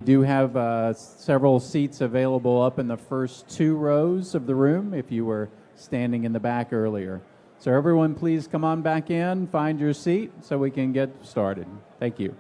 Do have several seats available up in the first two rows of the room if you were standing in the back earlier. So everyone, please come on back in, find your seat so we can get started. Thank you.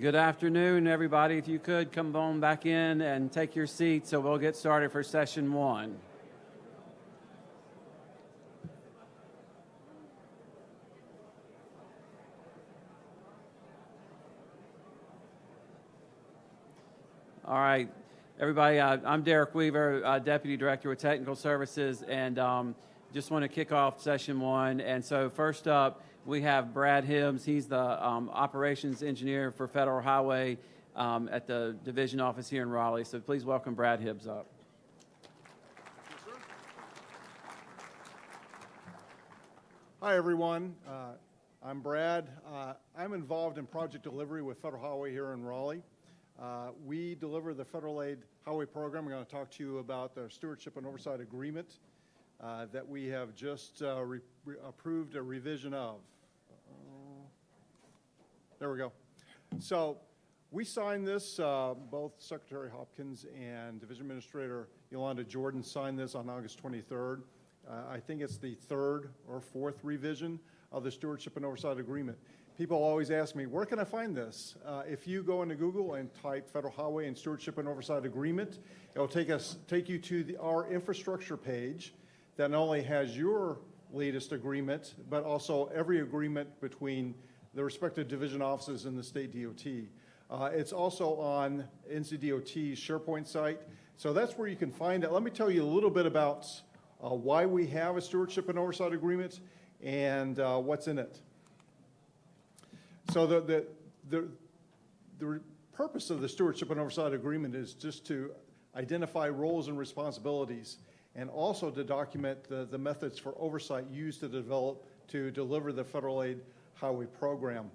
Good afternoon, everybody. If you could come on back in and take your seats so we'll get started for session one. All right, everybody, I'm Derek Weaver, Deputy Director of Technical Services, and just want to kick off session one. And so first up, we have Brad Hibbs. He's the operations engineer for Federal Highway at the division office here in Raleigh. So please welcome Brad Hibbs up. Hi, everyone. I'm Brad. I'm involved in project delivery with Federal Highway here in Raleigh. We deliver the Federal Aid Highway Program. I'm going to talk to you about the Stewardship and Oversight Agreement that we have just approved a revision of. There we go. So we signed this, both Secretary Hopkins and Division Administrator Yolanda Jordan signed this on August 23rd. I think it's the third or fourth revision of the Stewardship and Oversight Agreement. People always ask me, where can I find this? If you go into Google and type Federal Highway and Stewardship and Oversight Agreement, it'll take you to our infrastructure page that not only has your latest agreement, but also every agreement between the respective division offices in the state DOT. It's also on NCDOT's SharePoint site. So that's where you can find it. Let me tell you a little bit about why we have a Stewardship and Oversight Agreement and what's in it. So the purpose of the Stewardship and Oversight Agreement is just to identify roles and responsibilities and also to document the methods for oversight used to deliver the Federal Aid Highway Program.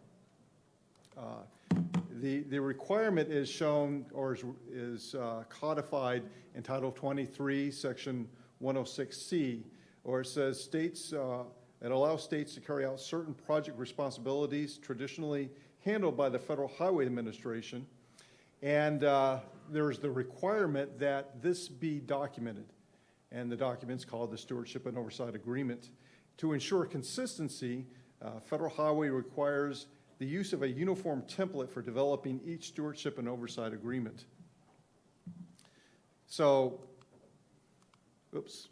The requirement is shown or is codified in Title 23, Section 106C, or it says it allows states to carry out certain project responsibilities traditionally handled by the Federal Highway Administration, and there's the requirement that this be documented, and the document's called the Stewardship and Oversight Agreement. To ensure consistency, Federal Highway requires the use of a uniform template for developing each Stewardship and Oversight Agreement. So, oops.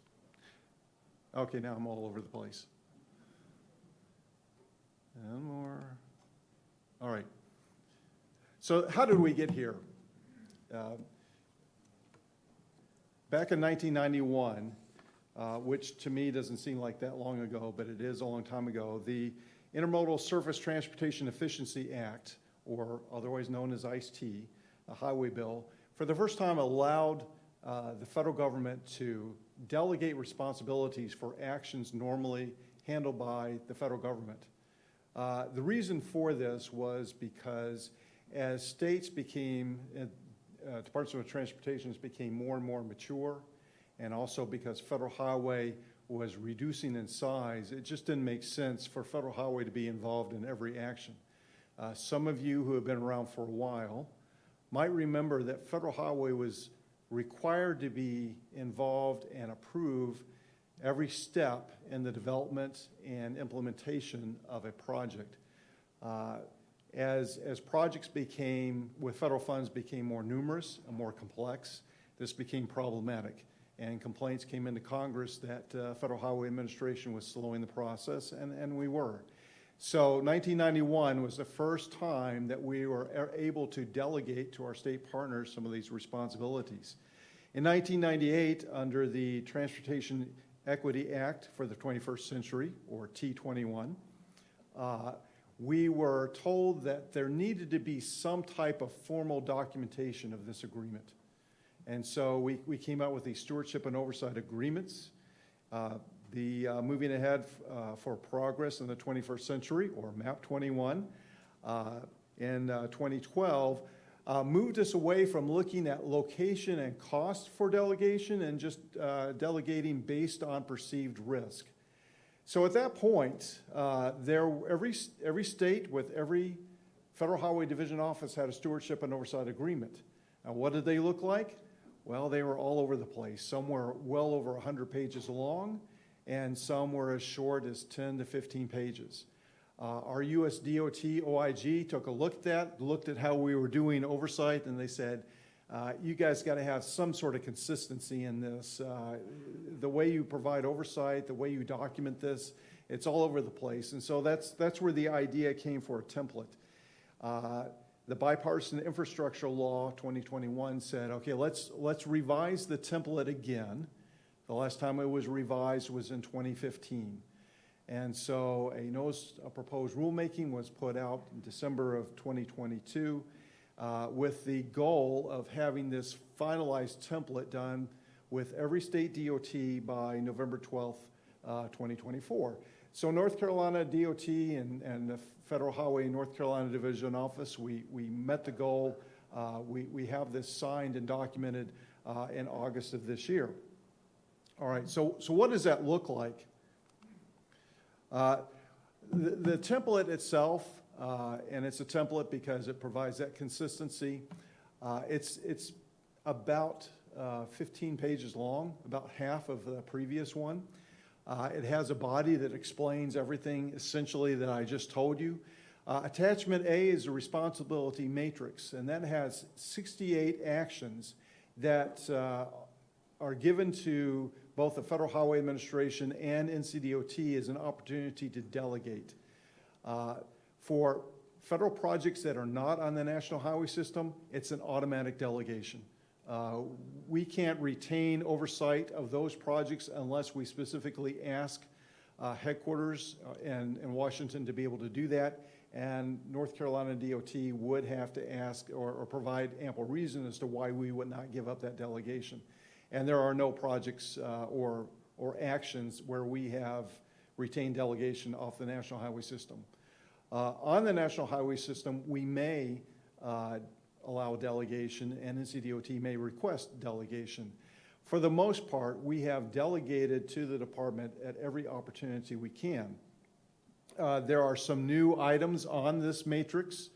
Okay, now I'm all over the place. And more. All right. So how did we get here? Back in 1991, which to me doesn't seem like that long ago, but it is a long time ago, the Intermodal Surface Transportation Efficiency Act, or otherwise known as ICE-T, a highway bill, for the first time allowed the federal government to delegate responsibilities for actions normally handled by the federal government. The reason for this was because as states became, Departments of Transportation became more and more mature, and also because Federal Highway was reducing in size, it just didn't make sense for Federal Highway to be involved in every action. Some of you who have been around for a while might remember that Federal Highway was required to be involved and approve every step in the development and implementation of a project. As projects with federal funds became more numerous and more complex, this became problematic. And complaints came into Congress that Federal Highway Administration was slowing the process, and we were. So 1991 was the first time that we were able to delegate to our state partners some of these responsibilities. In 1998, under the Transportation Equity Act for the 21st Century, or T21, we were told that there needed to be some type of formal documentation of this agreement. And so we came out with these stewardship and oversight agreements. The Moving Ahead for Progress in the 21st Century, or MAP 21, in 2012, moved us away from looking at location and cost for delegation and just delegating based on perceived risk. So at that point, every state with every Federal Highway Division office had a stewardship and oversight agreement. Now, what did they look like? Well, they were all over the place. Some were well over 100 pages long, and some were as short as 10 to 15 pages. Our US DOT OIG took a look at that, looked at how we were doing oversight, and they said, you guys got to have some sort of consistency in this. The way you provide oversight, the way you document this, it's all over the place. And so that's where the idea came for a template. The Bipartisan Infrastructure Law 2021 said, okay, let's revise the template again. The last time it was revised was in 2015. And so a notice of proposed rulemaking was put out in December of 2022 with the goal of having this finalized template done with every state DOT by November 12th, 2024. So North Carolina DOT and the Federal Highway North Carolina Division Office, we met the goal. We have this signed and documented in August of this year. All right, so what does that look like? The template itself, and it's a template because it provides that consistency, it's about 15 pages long, about half of the previous one. It has a body that explains everything essentially that I just told you. Attachment A is a responsibility matrix, and that has 68 actions that are given to both the Federal Highway Administration and NCDOT as an opportunity to delegate. For federal projects that are not on the National Highway System, it's an automatic delegation. We can't retain oversight of those projects unless we specifically ask headquarters in Washington to be able to do that, and North Carolina DOT would have to ask or provide ample reason as to why we would not give up that delegation. And there are no projects or actions where we have retained delegation off the National Highway System. On the National Highway System, we may allow delegation, and NCDOT may request delegation. For the most part, we have delegated to the department at every opportunity we can. There are some new items on this matrix,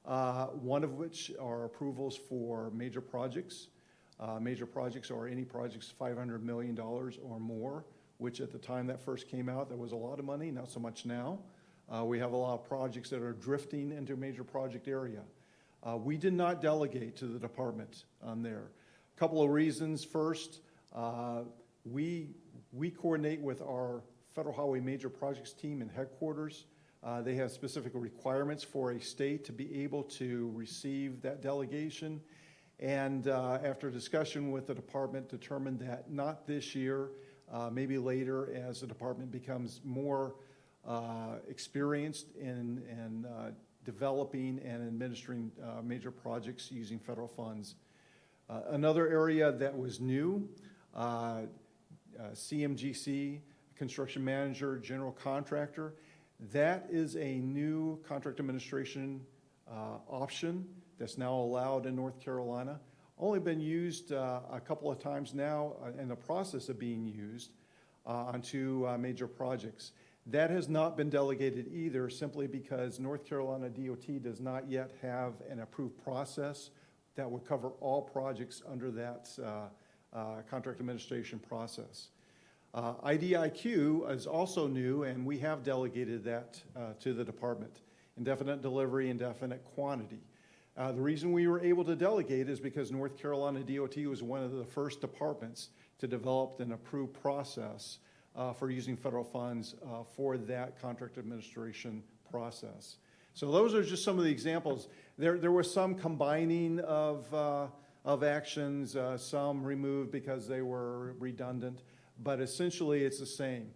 one of which are approvals for major projects. Major projects are any projects $500 million or more, which at the time that first came out, there was a lot of money, not so much now. We have a lot of projects that are drifting into major project area. We did not delegate to the department on there. A couple of reasons. First, we coordinate with our Federal Highway Major Projects team in headquarters. They have specific requirements for a state to be able to receive that delegation. And after discussion with the department, determined that not this year, maybe later as the department becomes more experienced in developing and administering major projects using federal funds. Another area that was new, CMGC, construction manager, general contractor, that is a new contract administration option that's now allowed in North Carolina. Only been used a couple of times now in the process of being used onto major projects. That has not been delegated either, simply because North Carolina DOT does not yet have an approved process that would cover all projects under that contract administration process. IDIQ is also new, and we have delegated that to the department. Indefinite delivery, indefinite quantity. The reason we were able to delegate is because North Carolina DOT was one of the first departments to develop an approved process for using federal funds for that contract administration process. So those are just some of the examples. There was some combining of actions, some removed because they were redundant, but essentially it's the same.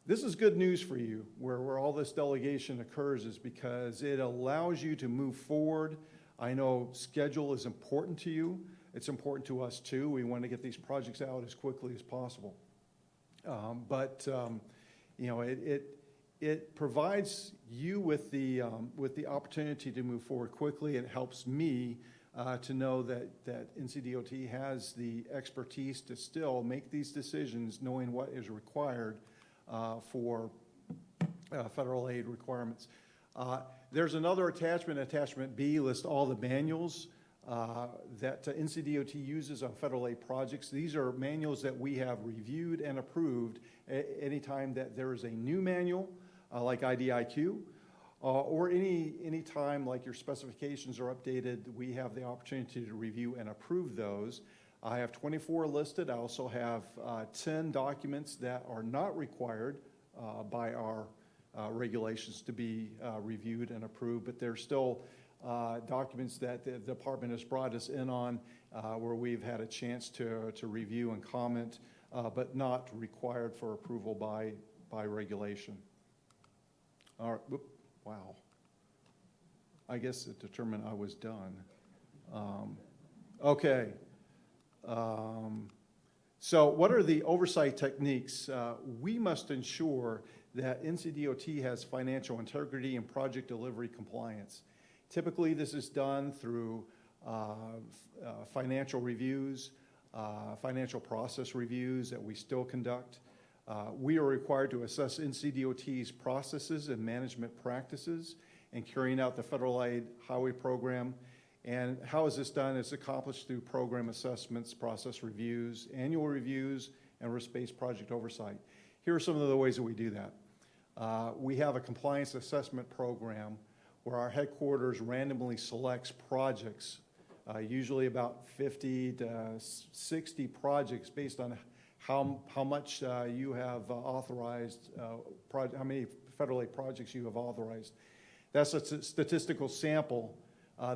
This is good news for you, where all this delegation occurs, is because it allows you to move forward. I know schedule is important to you. It's important to us too. We want to get these projects out as quickly as possible. You know, it provides you with the opportunity to move forward quickly. It helps me to know that NCDOT has the expertise to still make these decisions, knowing what is required for federal aid requirements. There's another attachment, Attachment B, lists all the manuals that NCDOT uses on federal aid projects. These are manuals that we have reviewed and approved anytime that there is a new manual, like IDIQ, or any time like your specifications are updated, we have the opportunity to review and approve those. I have 24 listed. I also have 10 documents that are not required by our regulations to be reviewed and approved, but they're still documents that the department has brought us in on where we've had a chance to review and comment, but not required for approval by regulation. All right, whoop, wow. I guess it determined I was done. Okay. So what are the oversight techniques? We must ensure that NCDOT has financial integrity and project delivery compliance. Typically, this is done through financial reviews, financial process reviews that we still conduct. We are required to assess NCDOT's processes and management practices in carrying out the federal aid highway program. And how is this done? It's accomplished through program assessments, process reviews, annual reviews, and risk-based project oversight. Here are some of the ways that we do that. We have a compliance assessment program where our headquarters randomly selects projects, usually about 50 to 60 projects based on how much you have authorized, how many federal aid projects you have authorized. That's a statistical sample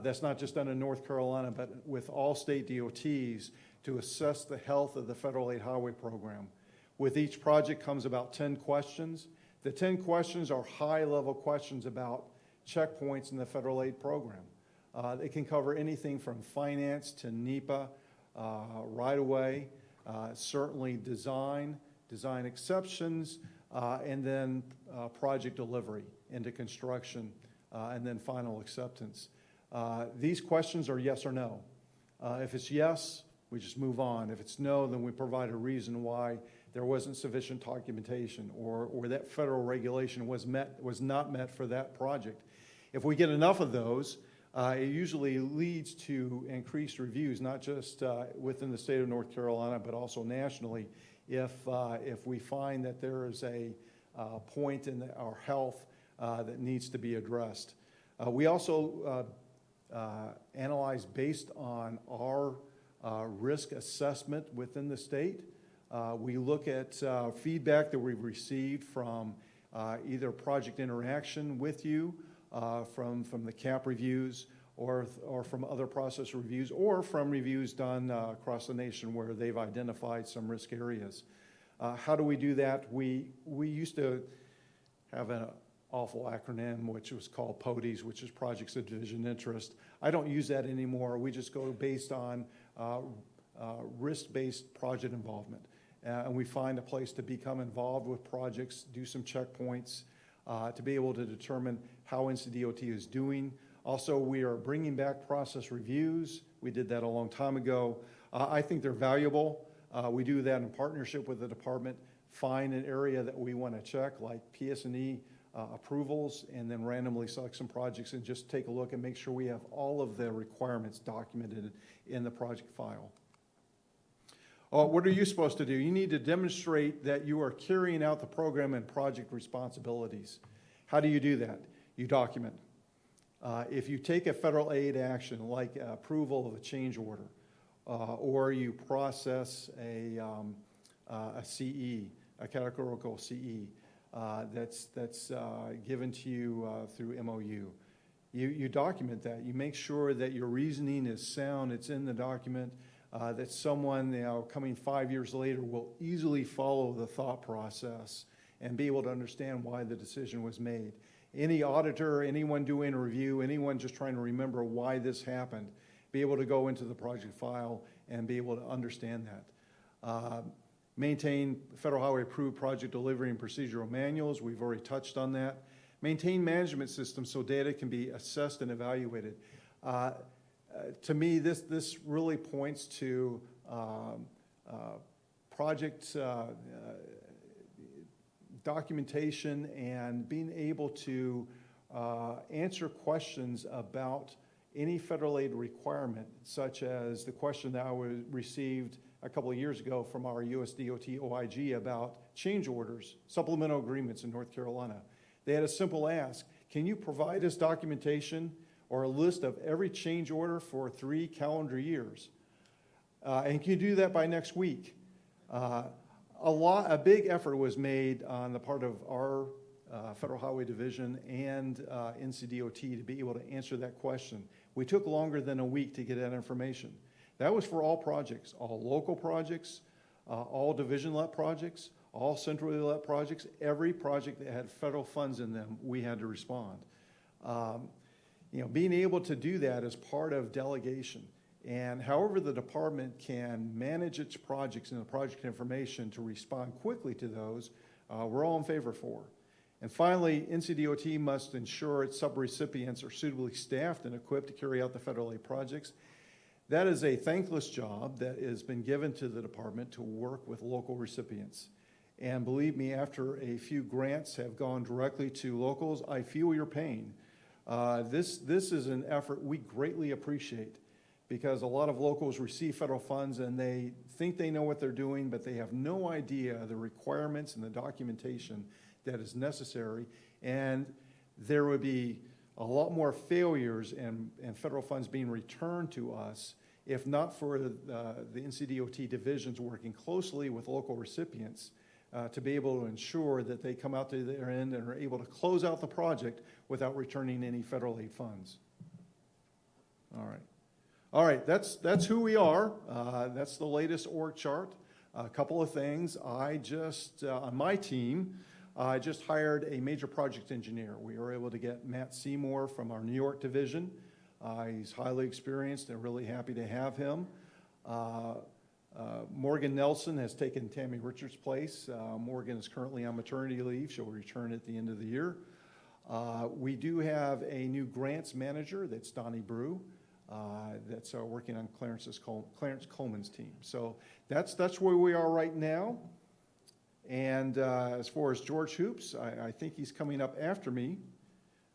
that's not just done in North Carolina, but with all state DOTs to assess the health of the federal aid highway program. With each project comes about 10 questions. The 10 questions are high-level questions about checkpoints in the federal aid program. It can cover anything from finance to NEPA, right-of-way, certainly design exceptions, and then project delivery into construction, and then final acceptance. These questions are yes or no. If it's yes, we just move on. If it's no, then we provide a reason why there wasn't sufficient documentation or that federal regulation was not met for that project. If we get enough of those, it usually leads to increased reviews, not just within the state of North Carolina, but also nationally, if we find that there is a point in our health that needs to be addressed. We also analyze based on our risk assessment within the state. We look at feedback that we've received from either project interaction with you, from the CAP reviews, or from other process reviews, or from reviews done across the nation where they've identified some risk areas. How do we do that? We used to have an awful acronym which was called PODIs, which is Projects of Division Interest. I don't use that anymore. We just go based on risk-based project involvement. And we find a place to become involved with projects, do some checkpoints, to be able to determine how NCDOT is doing. Also, we are bringing back process reviews. We did that a long time ago. I think they're valuable. We do that in partnership with the department. Find an area that we want to check, like PS&E approvals, and then randomly select some projects and just take a look and make sure we have all of the requirements documented in the project file. What are you supposed to do? You need to demonstrate that you are carrying out the program and project responsibilities. How do you do that? You document. If you take a federal aid action, like approval of a change order, or you process a CE, a categorical CE, that's given to you through MOU, you document that. You make sure that your reasoning is sound. It's in the document. That someone, coming 5 years later will easily follow the thought process and be able to understand why the decision was made. Any auditor, anyone doing a review, anyone just trying to remember why this happened, be able to go into the project file and be able to understand that. Maintain Federal Highway approved project delivery and procedural manuals. We've already touched on that. Maintain management systems so data can be assessed and evaluated. To me, this really points to project documentation and being able to answer questions about any federal aid requirement, such as the question that I received a couple of years ago from our USDOT OIG about change orders, supplemental agreements in North Carolina. They had a simple ask: can you provide us documentation or a list of every change order for 3 calendar years? And can you do that by next week? A big effort was made on the part of our Federal Highway Division and NCDOT to be able to answer that question. We took longer than a week to get that information. That was for all projects, all local projects, all division-let projects, all centrally let projects. Every project that had federal funds in them, we had to respond. Being able to do that is part of delegation. And however the department can manage its projects and the project information to respond quickly to those, we're all in favor for. And finally, NCDOT must ensure its subrecipients are suitably staffed and equipped to carry out the federal aid projects. That is a thankless job that has been given to the department to work with local recipients. And believe me, after a few grants have gone directly to locals, I feel your pain. This is an effort we greatly appreciate, because a lot of locals receive federal funds and they think they know what they're doing, but they have no idea the requirements and the documentation that is necessary. And there would be a lot more failures and federal funds being returned to us if not for the NCDOT divisions working closely with local recipients to be able to ensure that they come out to their end and are able to close out the project without returning any federal aid funds. All right, that's who we are. That's the latest org chart. A couple of things. I just, on my team, I just hired a major project engineer. We were able to get Matt Seymour from our New York division. He's highly experienced and really happy to have him. Morgan Nelson has taken Tammy Richards' place. Morgan is currently on maternity leave. She'll return at the end of the year. We do have a new grants manager, that's Donnie Brew, that's working on Clarence Coleman's team. So that's where we are right now. And as far as George Hoops, I think he's coming up after me.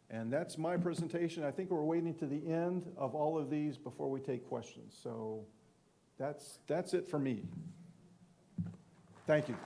And that's my presentation. I think we're waiting to the end of all of these before we take questions. So that's it for me. Thank you.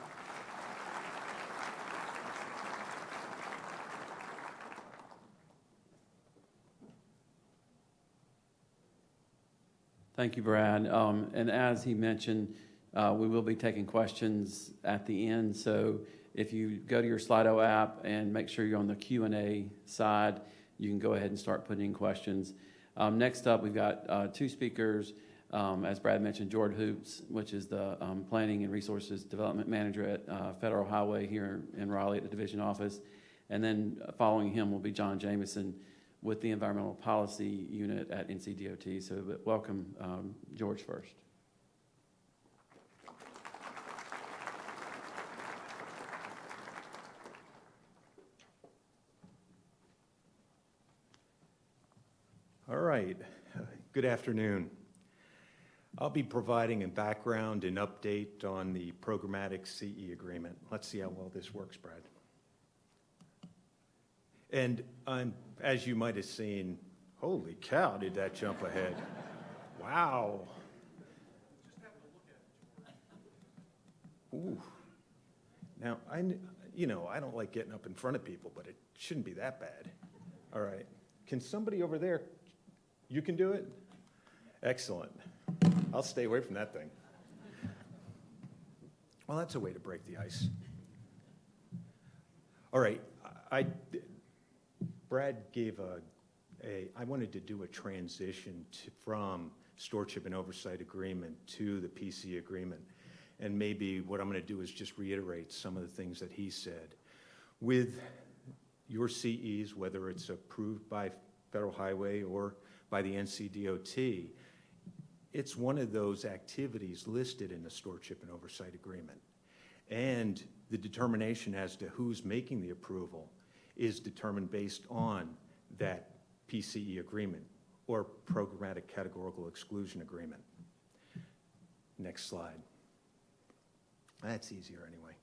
Thank you, Brad. And as he mentioned, we will be taking questions at the end. So if you go to your Slido app and make sure you're on the Q&A side, you can go ahead and start putting in questions. Next up, we've got two speakers. As Brad mentioned, George Hoops, which is the Planning and Resources Development Manager at Federal Highway here in Raleigh at the division office. And then following him will be John Jameson with the Environmental Policy Unit at NCDOT. So welcome, George first. All right, good afternoon. I'll be providing a background and update on the programmatic CE agreement. Let's see how well this works, Brad. And as you might have seen, holy cow, did that jump ahead. Wow. Ooh. Now, I don't like getting up in front of people, but it shouldn't be that bad. All right. Can somebody over there, you can do it? Excellent. I'll stay away from that thing. Well, that's a way to break the ice. All right. Brad gave I wanted to do a transition from Stewardship and Oversight Agreement to the PC agreement. And maybe what I'm going to do is just reiterate some of the things that he said. with your CEs, whether it's approved by Federal Highway or by the NCDOT, it's one of those activities listed in the Stewardship and Oversight Agreement. And the determination as to who's making the approval is determined based on that PCE agreement or Programmatic Categorical Exclusion Agreement. Next slide. That's easier anyway.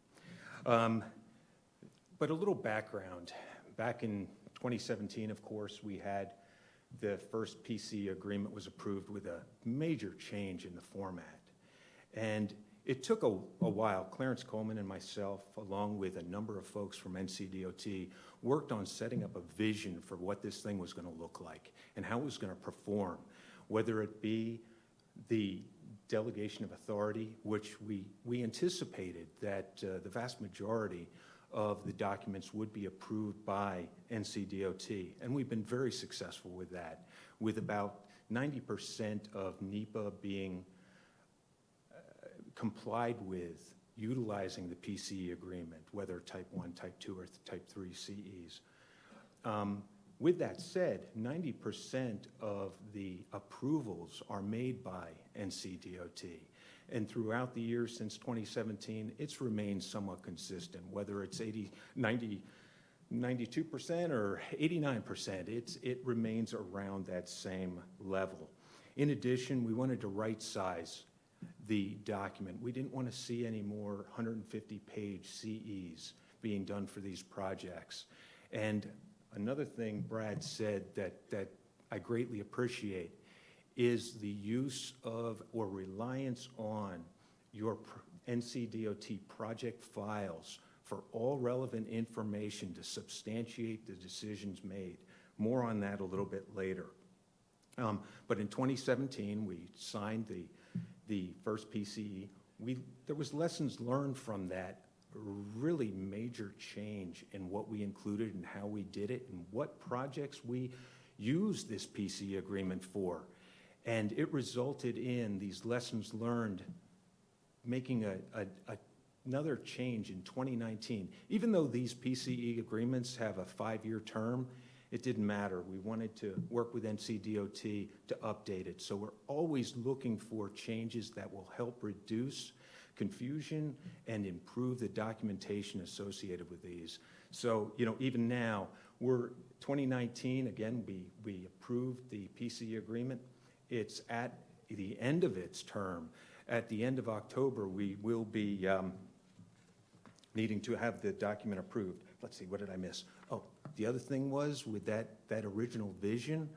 But a little background. Back in 2017, of course, we had the first PCE agreement was approved with a major change in the format. And it took a while. Clarence Coleman and myself, along with a number of folks from NCDOT, worked on setting up a vision for what this thing was going to look like and how it was going to perform, whether it be the delegation of authority, which we anticipated that the vast majority of the documents would be approved by NCDOT. And we've been very successful with that, with about 90% of NEPA being complied with utilizing the PCE agreement, whether type 1, type 2, or type 3 CEs. With that said, 90% of the approvals are made by NCDOT. And throughout the years since 2017, it's remained somewhat consistent, whether it's 92% or 89%, it remains around that same level. In addition, we wanted to right-size the document. We didn't want to see any more 150-page CEs being done for these projects. And another thing Brad said that I greatly appreciate is the use of or reliance on your NCDOT project files for all relevant information to substantiate the decisions made. More on that a little bit later. But in 2017, we signed the first PCE. There was lessons learned from that really major change in what we included and how we did it and what projects we used this PCE agreement for. And it resulted in these lessons learned making another change in 2019. Even though these PCE agreements have a 5-year term, it didn't matter. We wanted to work with NCDOT to update it. So we're always looking for changes that will help reduce confusion and improve the documentation associated with these. So, even now, we're 2019, again, we approved the PCE agreement. It's at the end of its term. At the end of October, we will be needing to have the document approved. Let's see, what did I miss? Oh, the other thing was with that original vision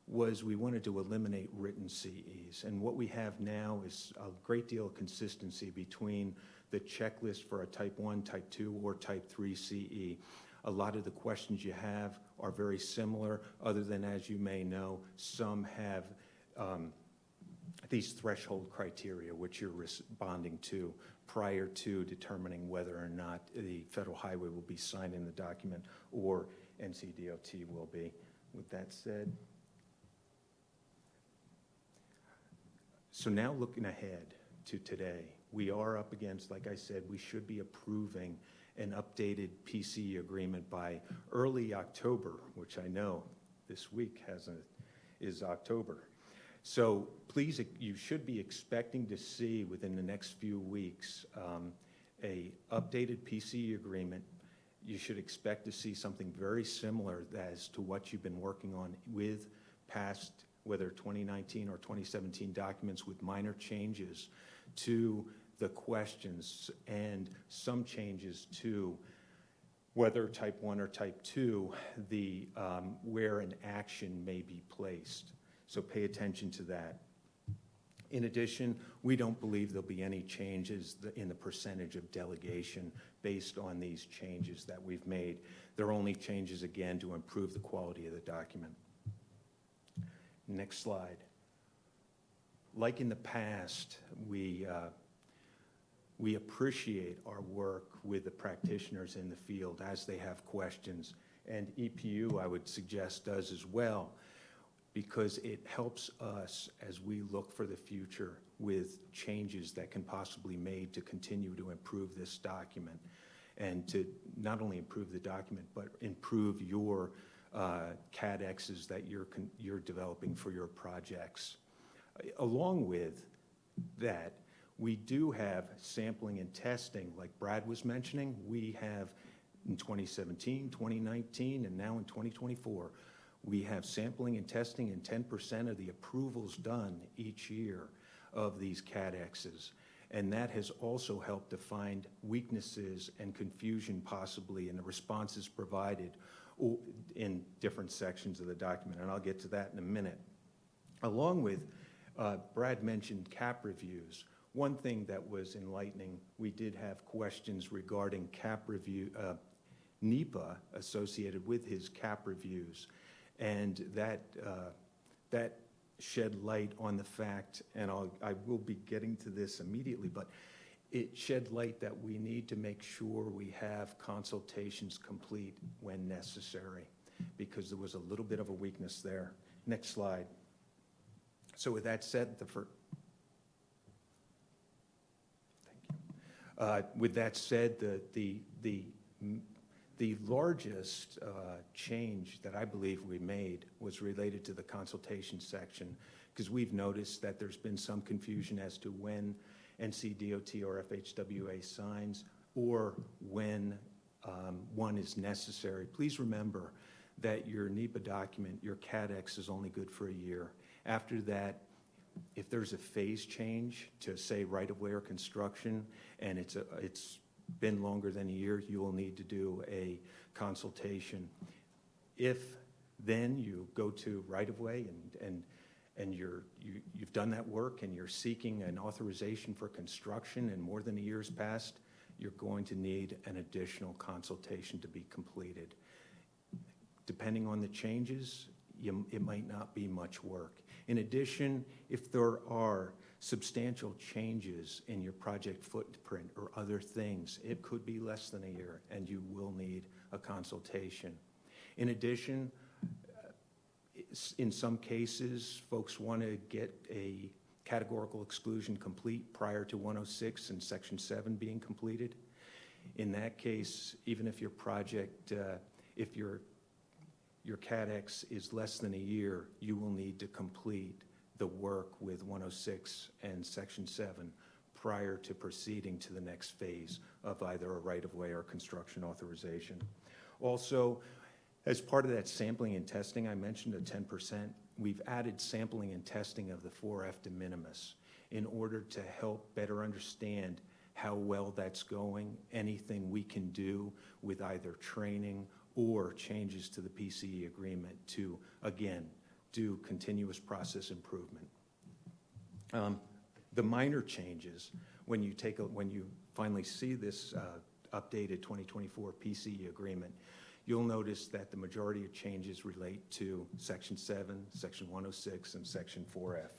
was we wanted to eliminate written CEs. And what we have now is a great deal of consistency between the checklist for a type 1, type 2, or type 3 CE. A lot of the questions you have are very similar, other than, as you may know, some have these threshold criteria which you're responding to prior to determining whether or not the Federal Highway will be signing the document or NCDOT will be. With that said, so now looking ahead to today, we are up against, like I said, we should be approving an updated PCE agreement by early October, which I know this week is October. So please, you should be expecting to see within the next few weeks a updated PCE agreement. You should expect to see something very similar as to what you've been working on with past, whether 2019 or 2017 documents, with minor changes to the questions and some changes to whether type 1 or type 2, the where an action may be placed. So pay attention to that. In addition, we don't believe there'll be any changes in the percentage of delegation based on these changes that we've made. They're only changes, again, to improve the quality of the document. Next slide. Like in the past, we appreciate our work with the practitioners in the field as they have questions, and EPU, I would suggest, does as well, because it helps us as we look for the future with changes that can possibly be made to continue to improve this document. and to not only improve the document, but improve your CADXs that you're developing for your projects. Along with that, we do have sampling and testing, like Brad was mentioning. We have in 2017, 2019, and now in 2024, we have sampling and testing in 10% of the approvals done each year of these CADXs. And that has also helped to find weaknesses and confusion possibly in the responses provided in different sections of the document, and I'll get to that in a minute. Along with, Brad mentioned CAP reviews. One thing that was enlightening, we did have questions regarding CAP review, NEPA associated with his CAP reviews, and that shed light on the fact, and I will be getting to this immediately, but it shed light that we need to make sure we have consultations complete when necessary, because there was a little bit of a weakness there. Next slide. So with that said, with that said, the largest change that I believe we made was related to the consultation section, because we've noticed that there's been some confusion as to when NCDOT or FHWA signs or when one is necessary. Please remember that your NEPA document, your CADX, is only good for a year. After that, if there's a phase change to, say, right-of-way or construction, and it's been longer than a year, you will need to do a consultation. If then you go to right-of-way and you've done that work and you're seeking an authorization for construction and more than a year's passed, you're going to need an additional consultation to be completed. Depending on the changes, it might not be much work. In addition, if there are substantial changes in your project footprint or other things, it could be less than a year, and you will need a consultation. In addition, in some cases, folks want to get a categorical exclusion complete prior to 106 and Section 7 being completed. In that case, even if your project, if your CADX is less than a year, you will need to complete the work with 106 and Section 7 prior to proceeding to the next phase of either a right-of-way or construction authorization. Also, as part of that sampling and testing, I mentioned a 10%. We've added sampling and testing of the 4F de minimis in order to help better understand how well that's going, anything we can do with either training or changes to the PCE agreement to, again, do continuous process improvement. The minor changes, when you finally see this updated 2024 PCE agreement, you'll notice that the majority of changes relate to Section 7, Section 106, and Section 4F.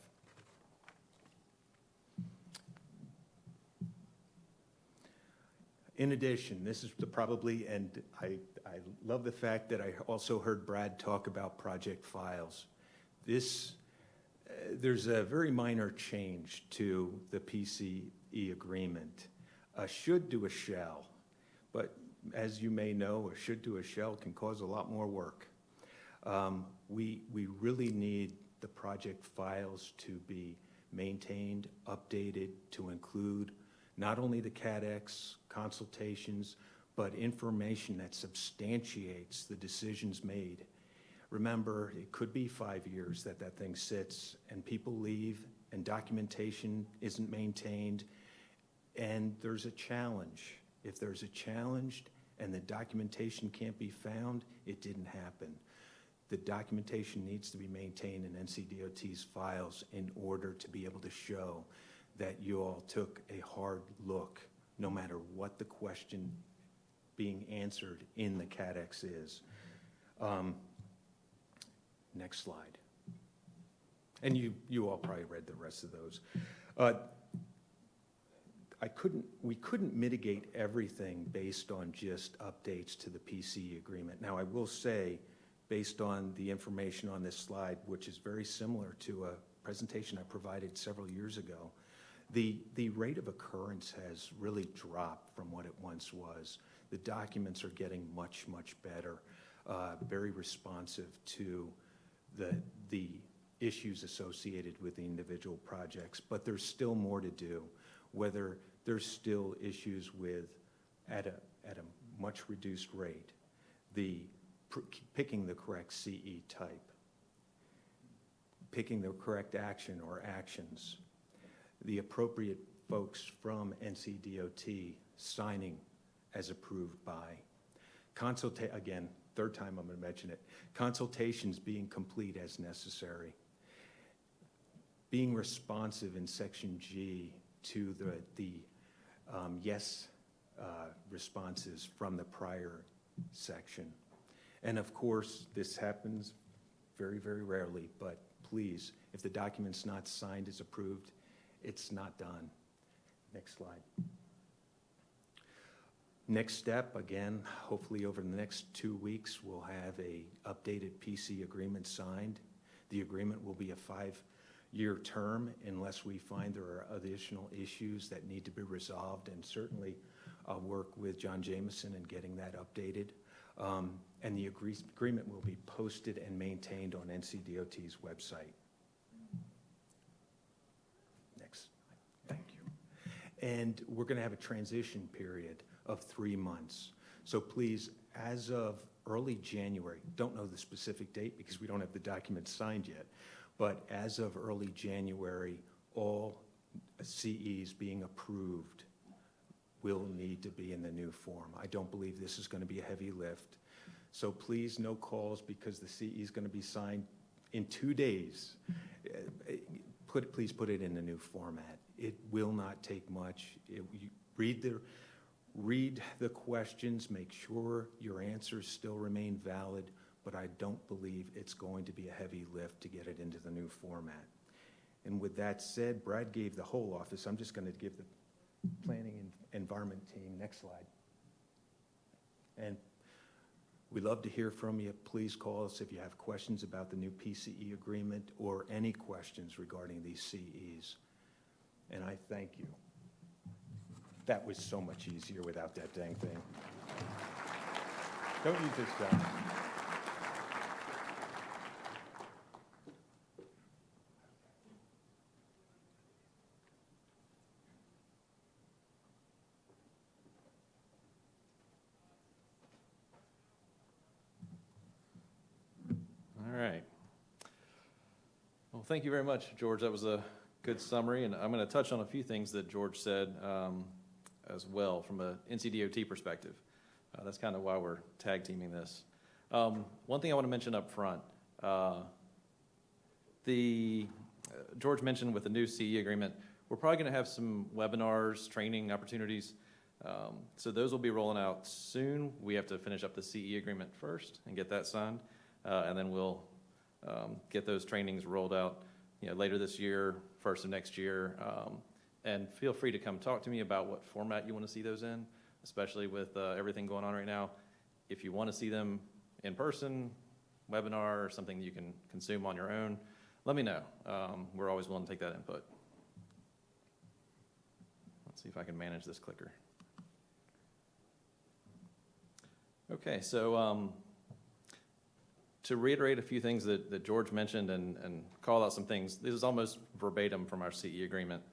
In addition, this is probably, and I love the fact that I also heard Brad talk about project files. There's a very minor change to the PCE agreement. A should to a shall, but as you may know, a should to a shall can cause a lot more work. We really need the project files to be maintained, updated, to include not only the CADX consultations, but information that substantiates the decisions made. Remember, it could be 5 years that thing sits and people leave and documentation isn't maintained, and there's a challenge. If there's a challenge and the documentation can't be found, it didn't happen. The documentation needs to be maintained in NCDOT's files in order to be able to show that you all took a hard look, no matter what the question being answered in the CADX is. Next slide. And you all probably read the rest of those. We couldn't mitigate everything based on just updates to the PCE agreement. Now, I will say, based on the information on this slide, which is very similar to a presentation I provided several years ago, the rate of occurrence has really dropped from what it once was. The documents are getting much, much better, very responsive to the issues associated with the individual projects, but there's still more to do. Whether there's still issues with, at a much reduced rate, picking the correct CE type, picking the correct action or actions, the appropriate folks from NCDOT signing as approved by, again, third time I'm going to mention it, consultations being complete as necessary, being responsive in Section G to the yes responses from the prior section. And of course, this happens very, very rarely, but please, if the document's not signed as approved, it's not done. Next slide. Next step, again, hopefully over the next 2 weeks, we'll have a updated PC agreement signed. The agreement will be a 5-year term unless we find there are additional issues that need to be resolved, and certainly I'll work with John Jameson in getting that updated. And the agreement will be posted and maintained on NCDOT's website. Next, thank you. And we're going to have a transition period of 3 months. So please, as of early January, don't know the specific date because we don't have the document signed yet, but as of early January, all CEs being approved will need to be in the new form. I don't believe this is going to be a heavy lift. So please, no calls because the CE is going to be signed in 2 days. Please put it in the new format. It will not take much. Read the questions, make sure your answers still remain valid, but I don't believe it's going to be a heavy lift to get it into the new format. And with that said, Brad gave the whole office. I'm just going to give the planning and environment team. Next slide. And we'd love to hear from you. Please call us if you have questions about the new PCE agreement or any questions regarding these CEs. And I thank you. That was so much easier without that dang thing. Don't use this, John. All right. Well, thank you very much, George. That was a good summary, and I'm going to touch on a few things that George said as well from an NCDOT perspective. That's kind of why we're tag teaming this. One thing I want to mention up front, George mentioned with the new CE agreement, we're probably going to have some webinars, training opportunities. So those will be rolling out soon. We have to finish up the CE agreement first and get that signed, and then we'll get those trainings rolled out later this year, first of next year. And feel free to come talk to me about what format you want to see those in, especially with everything going on right now. If you want to see them in person, webinar, or something you can consume on your own, let me know. We're always willing to take that input. Let's see if I can manage this clicker. Okay, so to reiterate a few things that George mentioned and call out some things, this is almost verbatim from our CE agreement.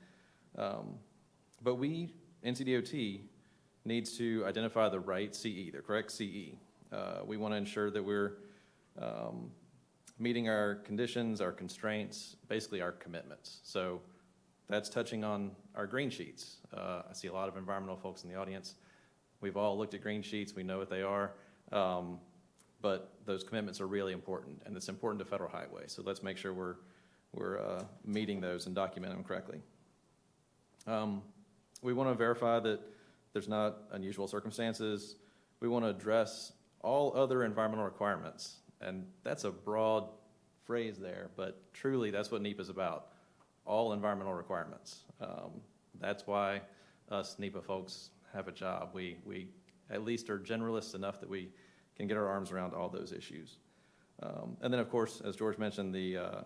But we, NCDOT, needs to identify the right CE, the correct CE. We want to ensure that we're meeting our conditions, our constraints, basically our commitments. So that's touching on our green sheets. I see a lot of environmental folks in the audience. We've all looked at green sheets. We know what they are. But those commitments are really important, and it's important to Federal Highway. So let's make sure we're meeting those and documenting them correctly. We want to verify that there's not unusual circumstances. We want to address all other environmental requirements. And that's a broad phrase there, but truly that's what NEPA is about, all environmental requirements. That's why us NEPA folks have a job. We at least are generalists enough that we can get our arms around all those issues. And then, of course, as George mentioned, the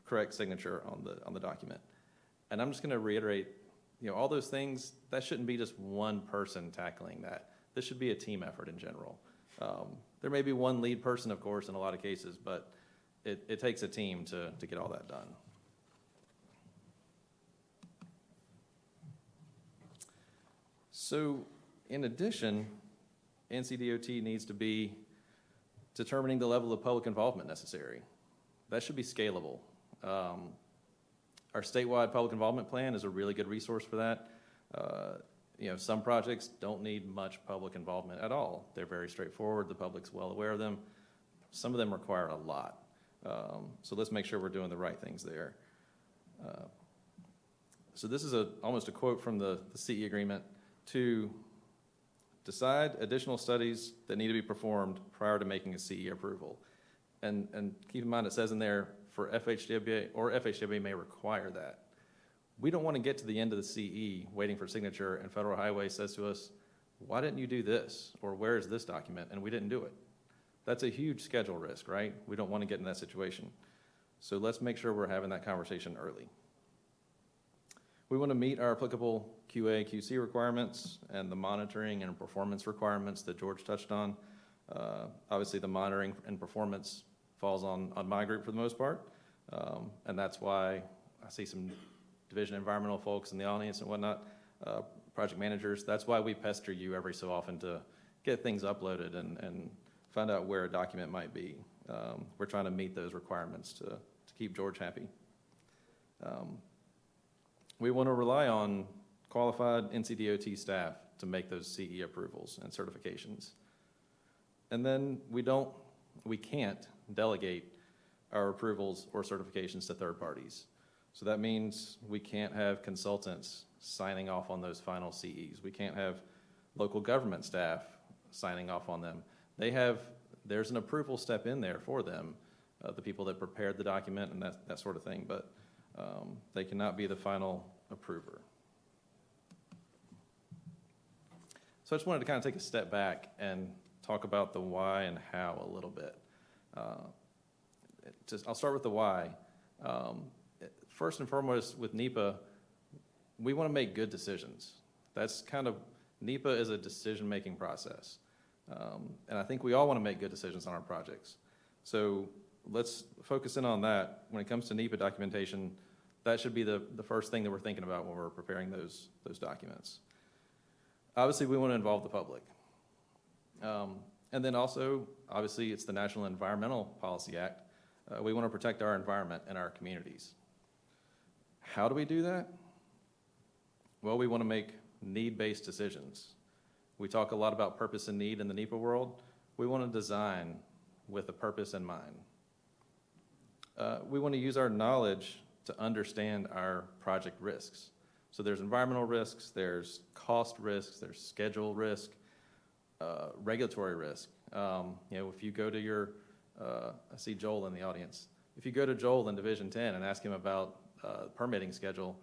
correct signature on the document. And I'm just going to reiterate, all those things, that shouldn't be just one person tackling that. this should be a team effort in general. There may be one lead person, of course, in a lot of cases, but it takes a team to get all that done. So in addition, NCDOT needs to be determining the level of public involvement necessary. That should be scalable. Our statewide public involvement plan is a really good resource for that. Some projects don't need much public involvement at all. They're very straightforward. The public's well aware of them. Some of them require a lot. So let's make sure we're doing the right things there. So this is almost a quote from the CE agreement: to decide additional studies that need to be performed prior to making a CE approval. And keep in mind, it says in there for FHWA, or FHWA may require that. We don't want to get to the end of the CE waiting for signature and Federal Highway says to us, why didn't you do this? Or where is this document? And we didn't do it. That's a huge schedule risk, right? We don't want to get in that situation. So let's make sure we're having that conversation early. We want to meet our applicable QA, QC requirements and the monitoring and performance requirements that George touched on. Obviously, the monitoring and performance falls on my group for the most part. And that's why I see some Division of Environmental folks in the audience and whatnot, project managers. That's why we pester you every so often to get things uploaded and find out where a document might be. We're trying to meet those requirements to keep George happy. We want to rely on qualified NCDOT staff to make those CE approvals and certifications. And then we can't delegate our approvals or certifications to third parties. So that means we can't have consultants signing off on those final CEs. We can't have local government staff signing off on them. There's an approval step in there for them, the people that prepared the document and that sort of thing, but they cannot be the final approver. So I just wanted to kind of take a step back and talk about the why and how a little bit. I'll start with the why. First and foremost, with NEPA, we want to make good decisions. NEPA is a decision-making process. And I think we all want to make good decisions on our projects. So let's focus in on that. When it comes to NEPA documentation, that should be the first thing that we're thinking about when we're preparing those documents. Obviously, we want to involve the public. And then also, obviously, it's the National Environmental Policy Act. We want to protect our environment and our communities. How do we do that? Well, we want to make need-based decisions. We talk a lot about purpose and need in the NEPA world. We want to design with a purpose in mind. We want to use our knowledge to understand our project risks. So there's environmental risks, there's cost risks, there's schedule risk, regulatory risk. If you go to I see Joel in the audience. If you go to Joel in Division 10 and ask him about permitting schedule,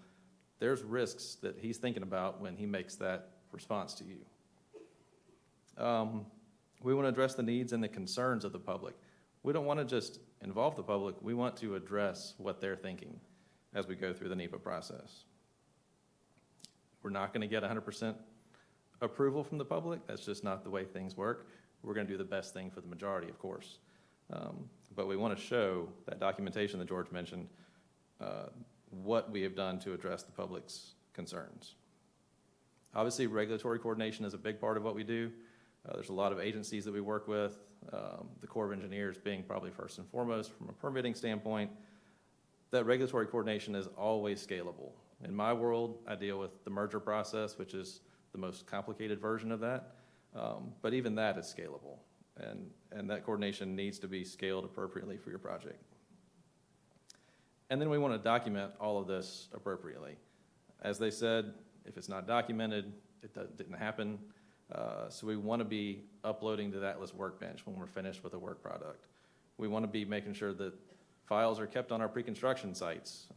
there's risks that he's thinking about when he makes that response to you. We want to address the needs and the concerns of the public. We don't want to just involve the public. We want to address what they're thinking as we go through the NEPA process. We're not going to get 100% approval from the public. That's just not the way things work. We're going to do the best thing for the majority, of course. But we want to show that documentation that George mentioned, what we have done to address the public's concerns. Obviously, regulatory coordination is a big part of what we do. There's a lot of agencies that we work with, the Corps of Engineers being probably first and foremost from a permitting standpoint. That regulatory coordination is always scalable. In my world, I deal with the merger process, which is the most complicated version of that. But even that is scalable. And that coordination needs to be scaled appropriately for your project. And then we want to document all of this appropriately. As they said, if it's not documented, it didn't happen. So we want to be uploading to the Atlas Workbench when we're finished with a work product. We want to be making sure that files are kept on our pre-construction sites.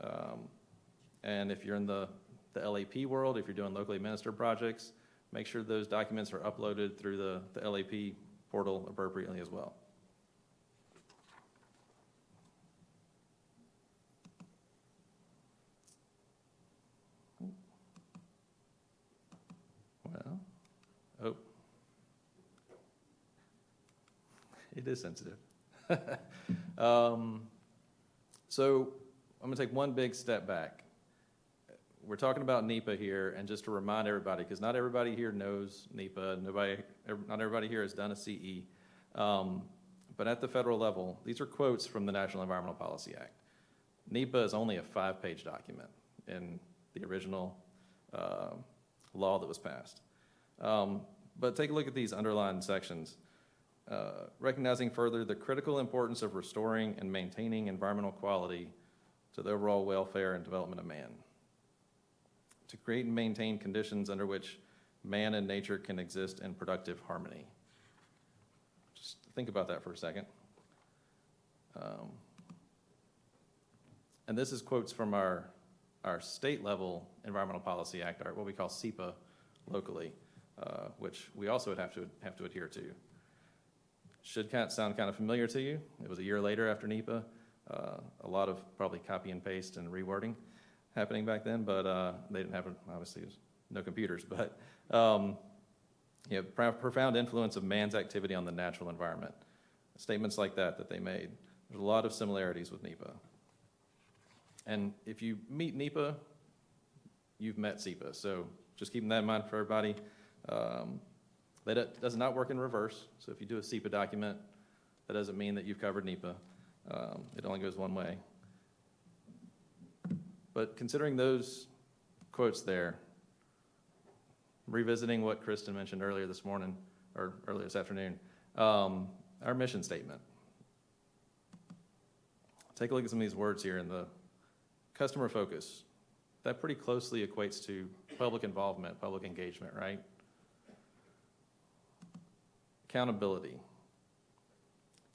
And if you're in the LAP world, if you're doing locally administered projects, make sure those documents are uploaded through the LAP portal appropriately as well. it is sensitive. So I'm going to take one big step back. We're talking about NEPA here, and just to remind everybody, because not everybody here knows NEPA, not everybody here has done a CE, but at the federal level, these are quotes from the National Environmental Policy Act. NEPA is only a 5-page document in the original law that was passed. But take a look at these underlined sections. Recognizing further the critical importance of restoring and maintaining environmental quality to the overall welfare and development of man. To create and maintain conditions under which man and nature can exist in productive harmony. Just think about that for a second. And this is quotes from our state level Environmental Policy Act, what we call SEPA locally, which we also would have to adhere to. Should sound kind of familiar to you. It was a year later after NEPA. A lot of probably copy and paste and rewording happening back then, but they didn't have, obviously, no computers. But profound influence of man's activity on the natural environment. Statements like that they made. There's a lot of similarities with NEPA. And if you meet NEPA, you've met SEPA. So just keeping that in mind for everybody. That does not work in reverse. So if you do a SEPA document, that doesn't mean that you've covered NEPA. It only goes one way. But considering those quotes there, revisiting what Kristen mentioned earlier this morning, or earlier this afternoon, our mission statement. Take a look at some of these words here in the customer focus. That pretty closely equates to public involvement, public engagement, right? Accountability.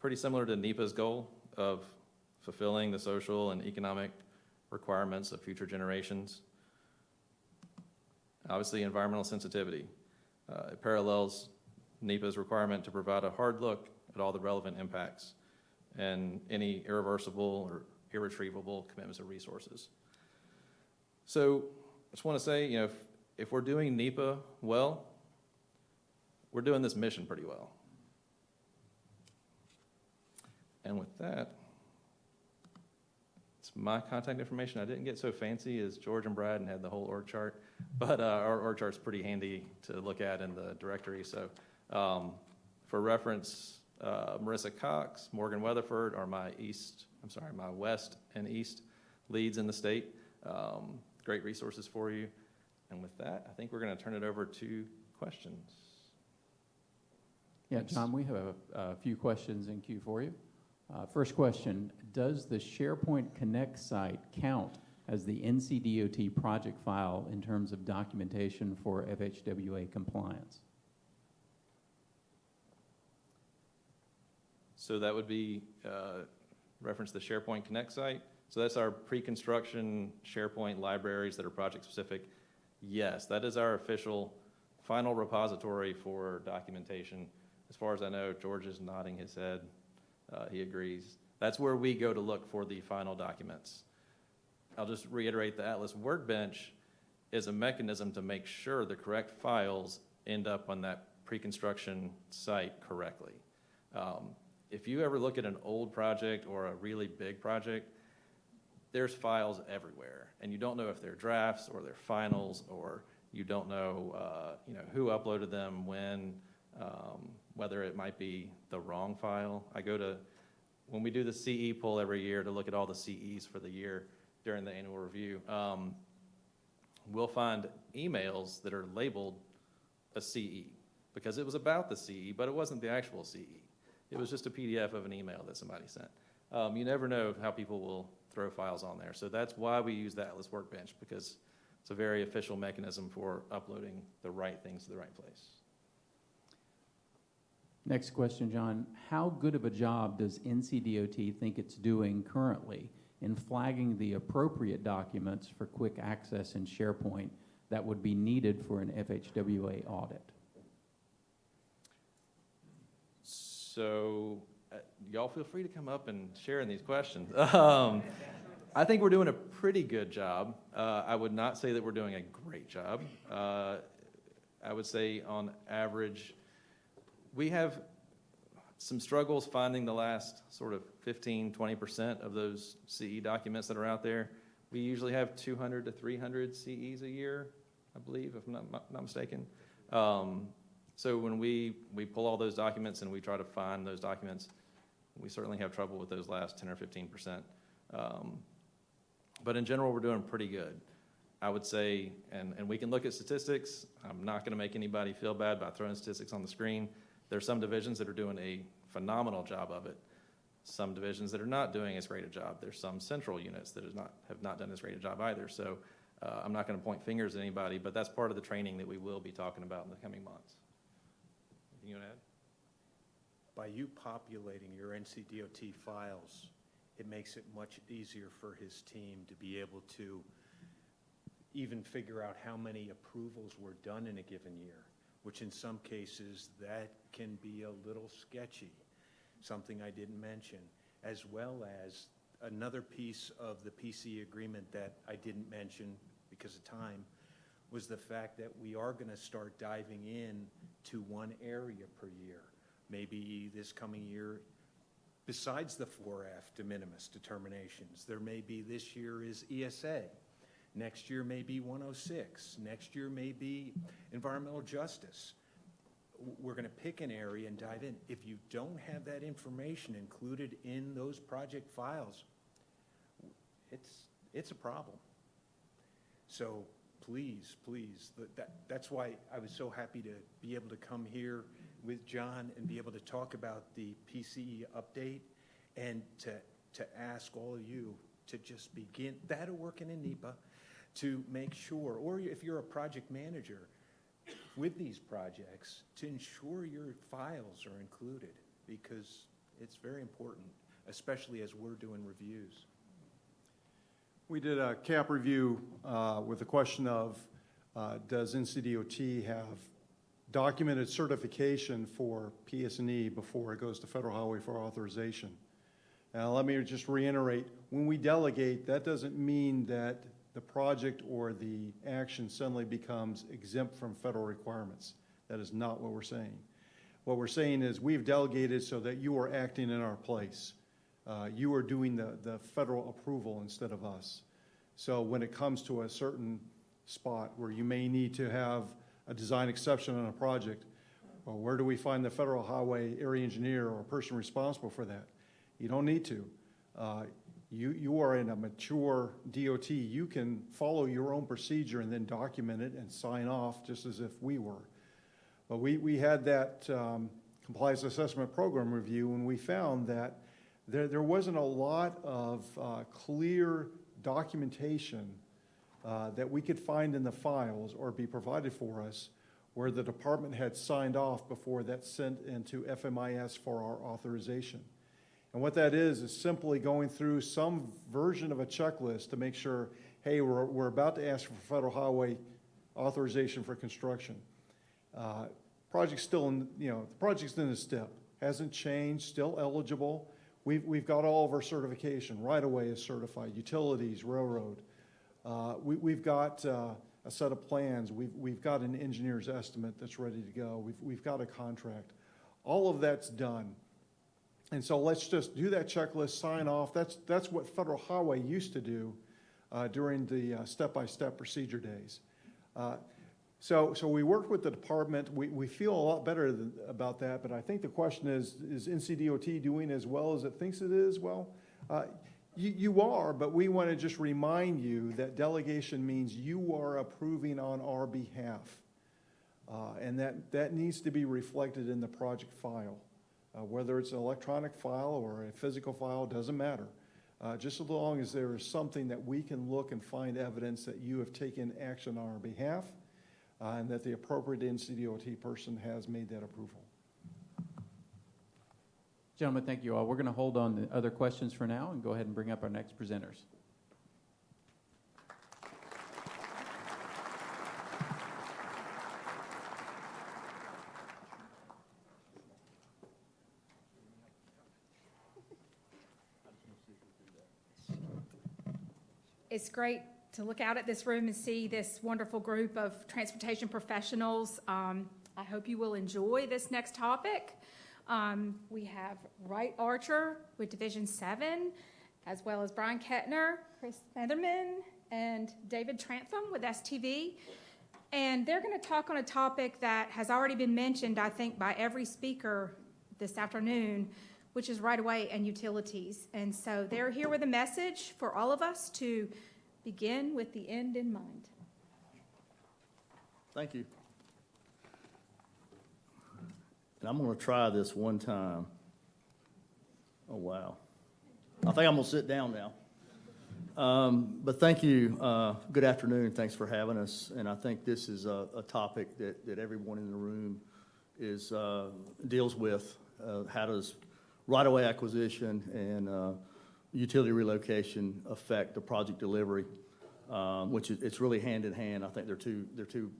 Pretty similar to NEPA's goal of fulfilling the social and economic requirements of future generations. Obviously, environmental sensitivity. It parallels NEPA's requirement to provide a hard look at all the relevant impacts and any irreversible or irretrievable commitments of resources. So I just want to say, if we're doing NEPA well, we're doing this mission pretty well. And with that, it's my contact information. I didn't get so fancy as George and Brad and had the whole org chart, but our org chart's pretty handy to look at in the directory. So for reference, Marissa Cox, Morgan Weatherford are my west and east leads in the state. Great resources for you. And with that, I think we're going to turn it over to questions. Yeah, John, we have a few questions in queue for you. First question, does the SharePoint Connect site count as the NCDOT project file in terms of documentation for FHWA compliance? So that would be reference the SharePoint Connect site. So that's our pre-construction SharePoint libraries that are project specific. Yes, that is our official final repository for documentation. As far as I know, George is nodding his head. He agrees. That's where we go to look for the final documents. I'll just reiterate the Atlas Workbench is a mechanism to make sure the correct files end up on that pre-construction site correctly. If you ever look at an old project or a really big project, there's files everywhere, and you don't know if they're drafts or they're finals, or you don't know, who uploaded them when, whether it might be the wrong file. When we do the CE poll every year to look at all the CEs for the year during the annual review, we'll find emails that are labeled a CE because it was about the CE, but it wasn't the actual CE. It was just a PDF of an email that somebody sent. You never know how people will throw files on there. So that's why we use the Atlas Workbench, because it's a very official mechanism for uploading the right things to the right place. Next question, John. How good of a job does NCDOT think it's doing currently in flagging the appropriate documents for quick access in SharePoint that would be needed for an FHWA audit? So y'all feel free to come up and share in these questions. I think we're doing a pretty good job. I would not say that we're doing a great job. I would say on average, we have Some struggles finding the last sort of 15, 20% of those CE documents that are out there. We usually have 200 to 300 CEs a year, I believe, if I'm not mistaken. So when we pull all those documents and we try to find those documents, we certainly have trouble with those last 10 or 15%. But in general, we're doing pretty good. I would say, and we can look at statistics. I'm not going to make anybody feel bad by throwing statistics on the screen. There's some divisions that are doing a phenomenal job of it. Some divisions that are not doing as great a job. There's some central units that have not done as great a job either. So I'm not going to point fingers at anybody, but that's part of the training that we will be talking about in the coming months. Anything you want to add? By you populating your NCDOT files, it makes it much easier for his team to be able to even figure out how many approvals were done in a given year, which in some cases that can be a little sketchy, something I didn't mention, as well as another piece of the PC agreement that I didn't mention because of time was the fact that we are going to start diving in to one area per year. Maybe this coming year, besides the 4F de minimis determinations, there may be this year is ESA. Next year may be 106. Next year may be environmental justice. We're going to pick an area and dive in. If you don't have that information included in those project files, it's a problem. So please, that's why I was so happy to be able to come here with John and be able to talk about the PCE update and to ask all of you to just begin, that are working in NEPA, to make sure, or if you're a project manager with these projects, to ensure your files are included, because it's very important, especially as we're doing reviews. We did a CAP review with the question of, does NCDOT have documented certification for PS&E before it goes to Federal Highway for authorization? Now, let me just reiterate, when we delegate, that doesn't mean that the project or the action suddenly becomes exempt from federal requirements. That is not what we're saying. What we're saying is we've delegated so that you are acting in our place. You are doing the federal approval instead of us. So when it comes to a certain spot where you may need to have a design exception on a project, well, where do we find the Federal Highway area engineer or person responsible for that? You don't need to. You are in a mature DOT. You can follow your own procedure and then document it and sign off just as if we were. But we had that compliance assessment program review, and we found that there wasn't a lot of clear documentation that we could find in the files or be provided for us where the department had signed off before that's sent into FMIS for our authorization. And what that is simply going through some version of a checklist to make sure, hey, we're about to ask for federal highway authorization for construction. Project's still in, the project's in a step, hasn't changed, still eligible. We've got all of our certification. Right away is certified, utilities, railroad. We've got a set of plans. We've got an engineer's estimate that's ready to go. We've got a contract. All of that's done. And so let's just do that checklist, sign off. That's what Federal Highway used to do during the step-by-step procedure days. So we worked with the department. We feel a lot better about that, but I think the question is NCDOT doing as well as it thinks it is? Well, you are, but we want to just remind you that delegation means you are approving on our behalf. And that needs to be reflected in the project file. Whether it's an electronic file or a physical file, doesn't matter. Just as long as there is something that we can look and find evidence that you have taken action on our behalf and that the appropriate NCDOT person has made that approval. Gentlemen, thank you all. We're going to hold on to other questions for now and go ahead and bring up our next presenters. It's great to look out at this room and see this wonderful group of transportation professionals. I hope you will enjoy this next topic. We have Wright Archer with Division 7, as well as Brian Kettner, Chris Featherman, and David Trantham with STV. And they're going to talk on a topic that has already been mentioned, I think, by every speaker this afternoon, which is right-of-way and utilities. And so they're here with a message for all of us to begin with the end in mind. Thank you. And I'm going to try this one time. Oh, wow. I think I'm going to sit down now. But thank you. Good afternoon. Thanks for having us. And I think this is a topic that everyone in the room is deals with. How does right-of-way acquisition and utility relocation affect the project delivery? Which it's really hand in hand. I think they're two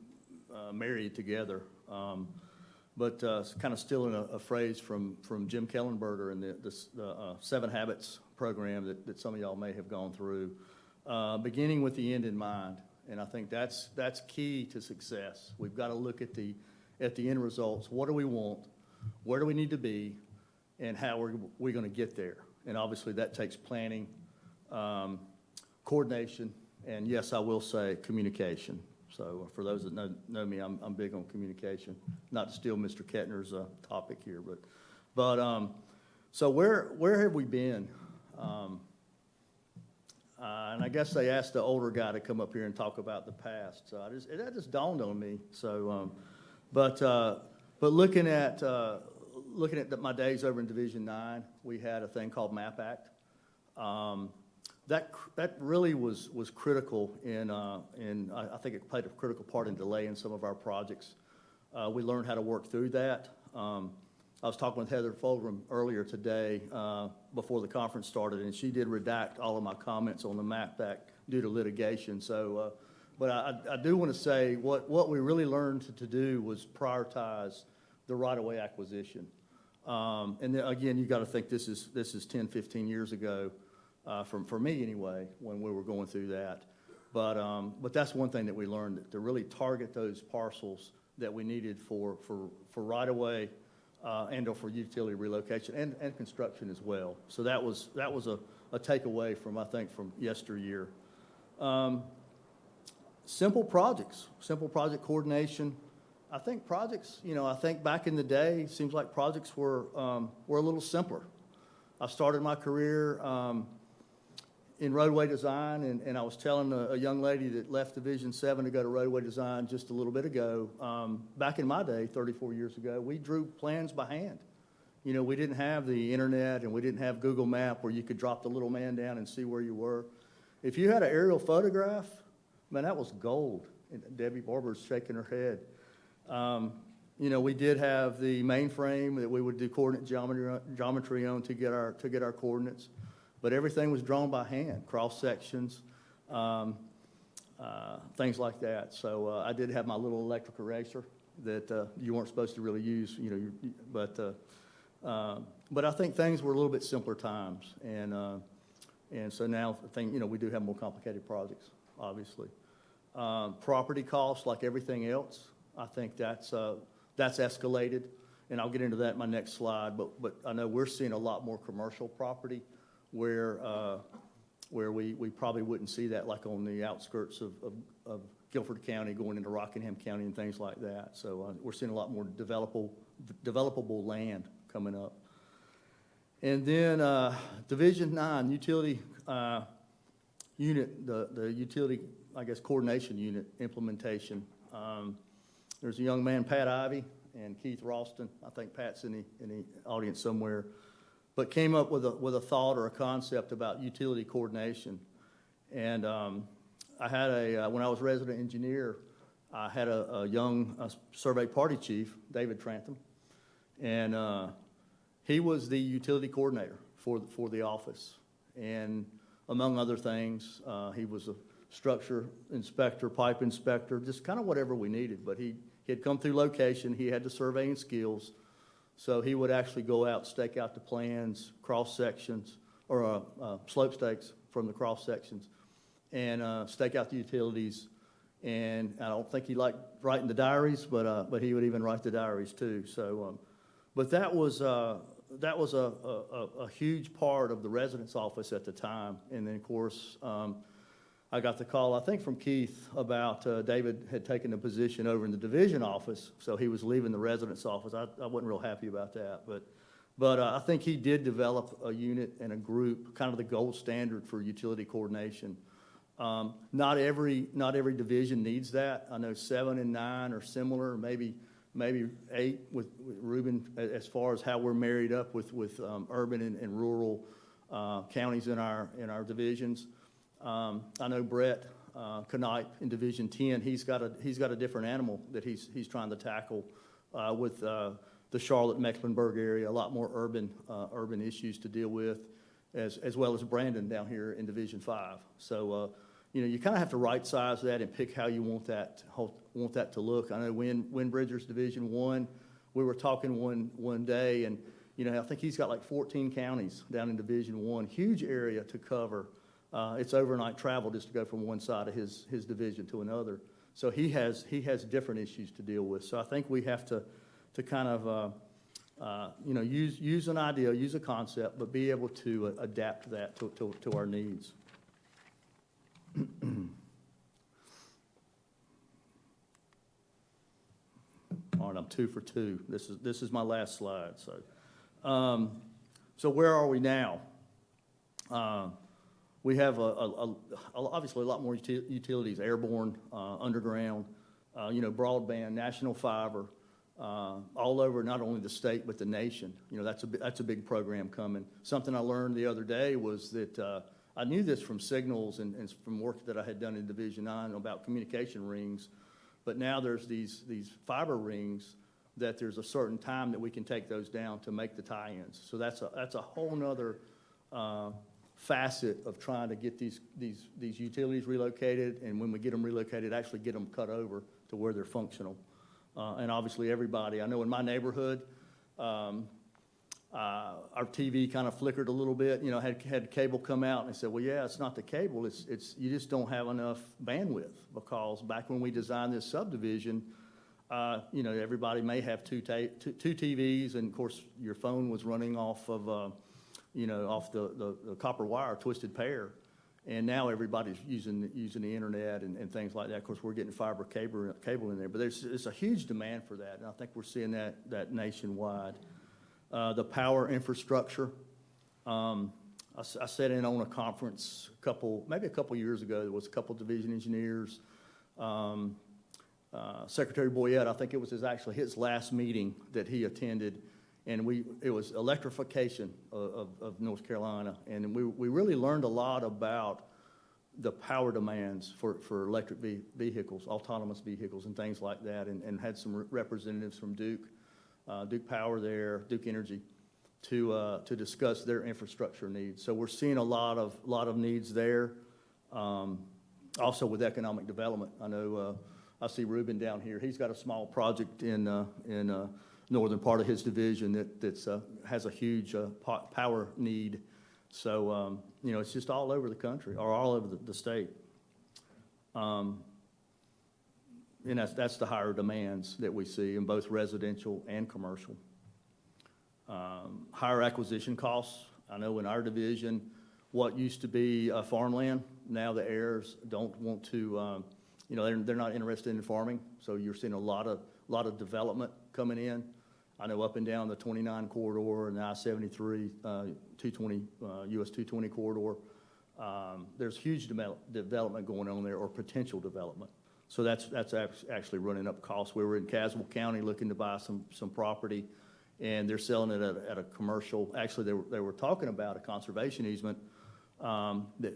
married together. But kind of stealing a phrase from Jim Kellenberger and the 7 Habits program that some of y'all may have gone through, beginning with the end in mind. And I think that's key to success. We've got to look at the end results. What do we want? Where do we need to be? And how are we going to get there? And obviously that takes planning, coordination, and yes, I will say communication. So for those that know me, I'm big on communication. Not to steal Mr. Kettner's topic here, but so where have we been? And I guess they asked the older guy to come up here and talk about the past. So that just dawned on me. So, but looking at my days over in Division 9, we had a thing called MAP Act. That really was critical in I think it played a critical part in delaying some of our projects. We learned how to work through that. I was talking with Heather Fulgham earlier today before the conference started, and she did redact all of my comments on the MAP Act due to litigation. So, but I do want to say what we really learned to do was prioritize the right-of-way acquisition. And then, again, you got to think this is 10, 15 years ago. For me anyway, when we were going through that. But that's one thing that we learned, to really target those parcels that we needed for right-of-way and or for utility relocation and construction as well. So that was a takeaway from, I think, from yesteryear. Simple project coordination. I think projects, I think back in the day, it seems like projects were a little simpler. I started my career in roadway design, and I was telling a young lady that left Division 7 to go to roadway design just a little bit ago. Back in my day, 34 years ago, we drew plans by hand. We didn't have the internet, and we didn't have Google Map where you could drop the little man down and see where you were. If you had an aerial photograph, man, that was gold. And Debbie Barber's shaking her head. We did have the mainframe that we would do coordinate geometry on to get our coordinates. But everything was drawn by hand, cross sections, things like that. So I did have my little electric eraser that you weren't supposed to really use, but I think things were a little bit simpler times, and so now I think we do have more complicated projects, obviously. Property costs, like everything else, I think that's escalated, and I'll get into that in my next slide. But I know we're seeing a lot more commercial property where we probably wouldn't see that, like on the outskirts of Guilford County going into Rockingham County and things like that. So we're seeing a lot more developable land coming up. And then Division 9, utility unit, the utility, I guess, coordination unit implementation. There's a young man, Pat Ivey, and Keith Ralston. I think Pat's in the audience somewhere. But came up with a thought or a concept about utility coordination. And I had when I was resident engineer, I had a young survey party chief, David Trantham, and he was the utility coordinator for the office. And among other things, he was a structure inspector, pipe inspector, just kind of whatever we needed. But he had come through location, he had the surveying skills. So he would actually go out, stake out the plans, cross sections, or slope stakes from the cross sections, and stake out the utilities. And I don't think he liked writing the diaries, but he would even write the diaries too. So But that was a huge part of the residence office at the time. And then, of course, I got the call, I think from Keith, about David had taken a position over in the division office, so he was leaving the residence office. I wasn't real happy about that, but I think he did develop a unit and a group, kind of the gold standard for utility coordination. Not every division needs that. I know 7 and 9 are similar, maybe 8 with Reuben, as far as how we're married up with urban and rural counties in our divisions. I know Brett Knipe in Division 10. He's got a different animal that he's trying to tackle with the Charlotte-Mecklenburg area. A lot more urban issues to deal with, as well as Brandon down here in Division 5. So you kind of have to right size that and pick how you want that to look. I know Win Bridger's Division 1. We were talking one day, and I think he's got like 14 counties down in Division 1. Huge area to cover. It's overnight travel just to go from one side of his division to another. So he has different issues to deal with. So I think we have to kind of use an idea, use a concept, but be able to adapt that to our needs. All right, I'm 2 for 2. This is my last slide. So where are we now? We have obviously a lot more utilities, airborne, underground, broadband, national fiber, all over not only the state but the nation. That's a big program coming. Something I learned the other day was that I knew this from signals and from work that I had done in Division 9 about communication rings, but now there's these fiber rings that there's a certain time that we can take those down to make the tie-ins. So that's a whole nother facet of trying to get these utilities relocated, and when we get them relocated, actually get them cut over to where they're functional. And obviously everybody, I know in my neighborhood, our TV kind of flickered a little bit, had cable come out, and they said, well, yeah, it's not the cable, it's you just don't have enough bandwidth, because back when we designed this subdivision, everybody may have two TVs, and of course your phone was running off of off the copper wire, twisted pair. And now everybody's using the internet and things like that. Of course, we're getting fiber cable in there, but it's a huge demand for that, and I think we're seeing that nationwide. The power infrastructure. I sat in on a conference maybe a couple years ago. There was a couple division engineers. Secretary Boyette, I think it was his last meeting that he attended. And it was electrification of North Carolina, and we really learned a lot about the power demands for electric vehicles, autonomous vehicles, and things like that, and had some representatives from Duke Power there, Duke Energy, to discuss their infrastructure needs. So we're seeing a lot of needs there. Also with economic development, I know I see Reuben down here. He's got a small project in northern part of his division that has a huge power need. So, it's just all over the country, or all over the state. And that's the higher demands that we see in both residential and commercial. Higher acquisition costs. I know in our division, what used to be farmland, now the heirs don't want to, they're not interested in farming. So you're seeing a lot of development coming in. I know up and down the 29 corridor and the I-73, 220, US 220 corridor, there's huge development going on there, or potential development. So that's actually running up costs. We were in Caswell County looking to buy some property, and they're selling it at a commercial. Actually, they were talking about a conservation easement,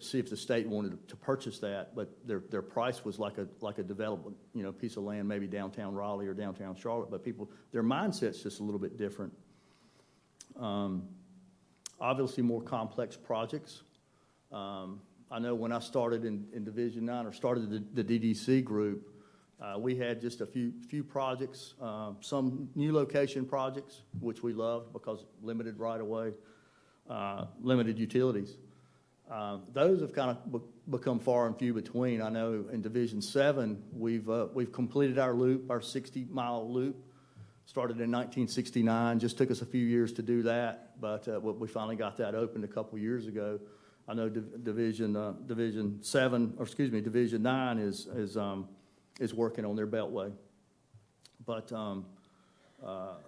see if the state wanted to purchase that, but their price was like a development, piece of land, maybe downtown Raleigh or downtown Charlotte, but their mindset's just a little bit different. Obviously more complex projects. I know when I started in Division 9, or started the DDC group, we had just a few projects, some new location projects, which we loved because limited right-of-way, limited utilities. Those have kind of become far and few between. I know in Division 7, we've completed our loop, our 60-mile loop, Started in 1969, just took us a few years to do that, but we finally got that opened a couple years ago. I know Division 9 is working on their beltway. But,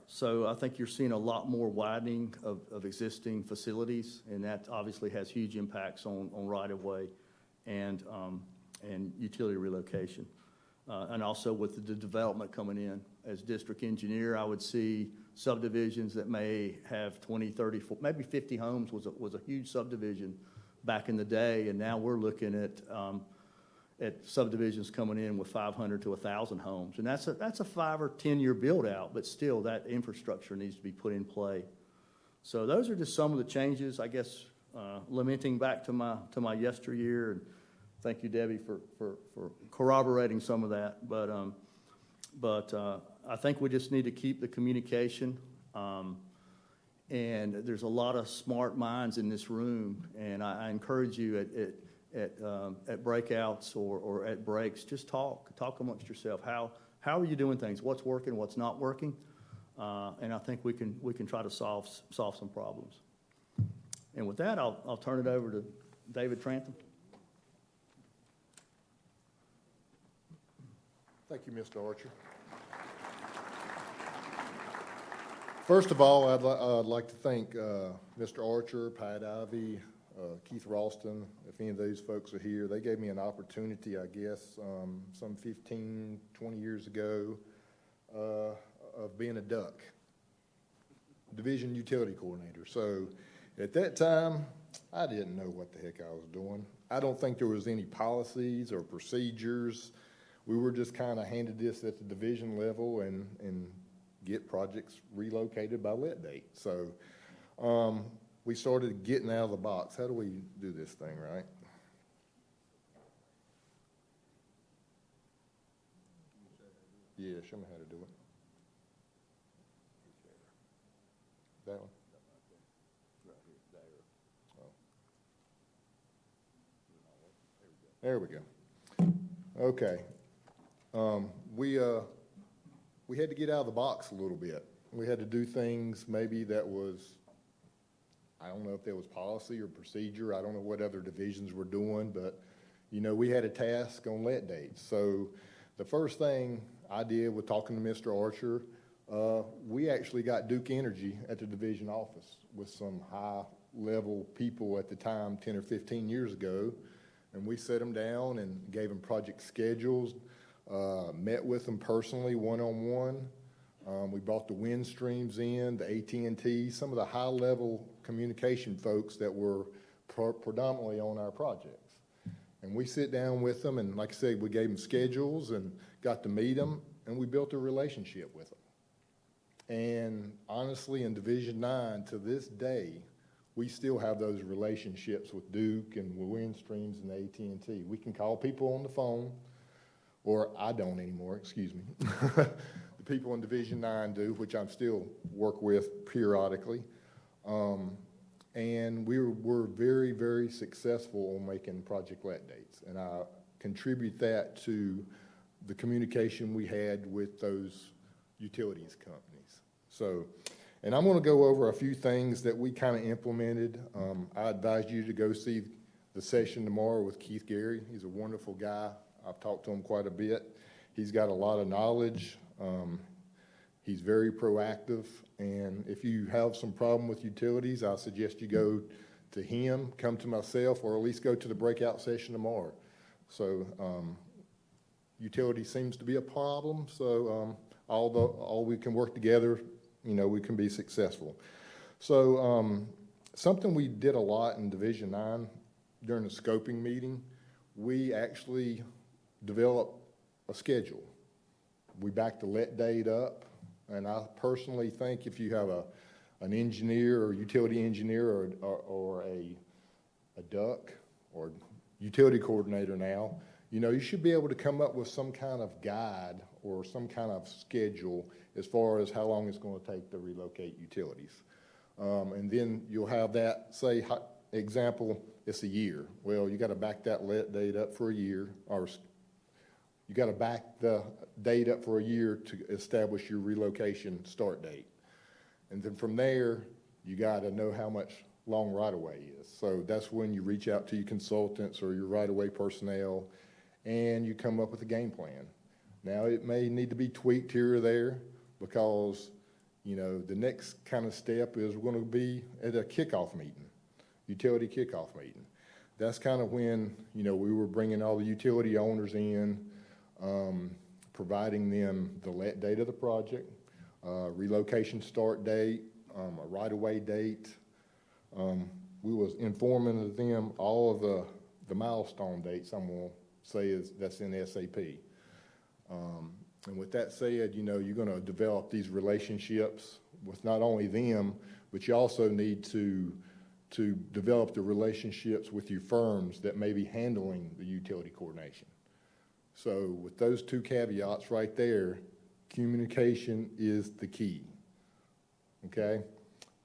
so I think you're seeing a lot more widening of existing facilities, and that obviously has huge impacts on right-of-way and utility relocation. And also with the development coming in. As district engineer, I would see subdivisions that may have 20, 30, maybe 50 homes was a huge subdivision back in the day, and now we're looking at subdivisions coming in with 500 to 1,000 homes. And that's a 5 or 10 year build out, but still that infrastructure needs to be put in play. So those are just some of the changes, I guess, lamenting back to my yesteryear, and thank you, Debbie, for corroborating some of that. But I think we just need to keep the communication. And there's a lot of smart minds in this room, and I encourage you at breakouts or at breaks, just talk amongst yourself. How are you doing things? What's working? What's not working? And I think we can try to solve some problems. And with that, I'll turn it over to David Trantham. Thank you, Mr. Archer. First of all, I'd like to thank Mr. Archer, Pat Ivy, Keith Ralston. If any of those folks are here, they gave me an opportunity, I guess, some 15, 20 years ago, of being a DUC, Division Utility Coordinator. So at that time, I didn't know what the heck I was doing. I don't think there was any policies or procedures. We were just kind of handed this at the division level and get projects relocated by let date. So we started getting out of the box. How do we do this thing, right? Yeah, show me how to do it. That one? There we go. Okay. We had to get out of the box a little bit. We had to do things maybe that was, I don't know if there was policy or procedure. I don't know what other divisions were doing, but, you know, we had a task on let dates. So the first thing I did with talking to Mr. Archer, we actually got Duke Energy at the division office with some high-level people at the time, 10 or 15 years ago, and we set them down and gave them project schedules, met with them personally, one-on-one. We brought the Windstreams in, the AT&T, some of the high-level communication folks that were predominantly on our projects. And we sit down with them, and like I said, we gave them schedules and got to meet them, and we built a relationship with them. And honestly, in Division 9, to this day, we still have those relationships with Duke and Windstreams and AT&T. We can call people on the phone, or I don't anymore, excuse me. The people in Division 9 do, which I still work with periodically. And we're very, very successful on making project let dates. And I contribute that to the communication we had with those utilities companies. So, and I'm going to go over a few things that we kind of implemented. I advise you to go see the session tomorrow with Keith Gary. He's a wonderful guy. I've talked to him quite a bit. He's got a lot of knowledge. He's very proactive. And if you have some problem with utilities, I suggest you go to him, come to myself, or at least go to the breakout session tomorrow. So utility seems to be a problem. So all we can work together, you know, we can be successful. So something we did a lot in Division 9 during the scoping meeting, we actually developed a schedule. We backed the let date up, and I personally think if you have an engineer or utility engineer or a DUC or utility coordinator now, you know, you should be able to come up with some kind of guide or some kind of schedule as far as how long it's going to take to relocate utilities. And then you'll have that, say, example, it's a year. Well, you got to back that let date up for a year, or You got to back the date up for a year to establish your relocation start date. And then from there, you got to know how much long right-of-way is. So that's when you reach out to your consultants or your right-of-way personnel, and you come up with a game plan. Now, it may need to be tweaked here or there because, you know, the next kind of step is we're going to be at a kickoff meeting, utility kickoff meeting. That's kind of when, you know, we were bringing all the utility owners in, providing them the let date of the project, relocation start date, a right-of-way date. We was informing them all of the milestone dates, I'm going to say that's in SAP. And with that said, you know, you're going to develop these relationships with not only them, but you also need to develop the relationships with your firms that may be handling the utility coordination. So with those two caveats right there, communication is the key, okay?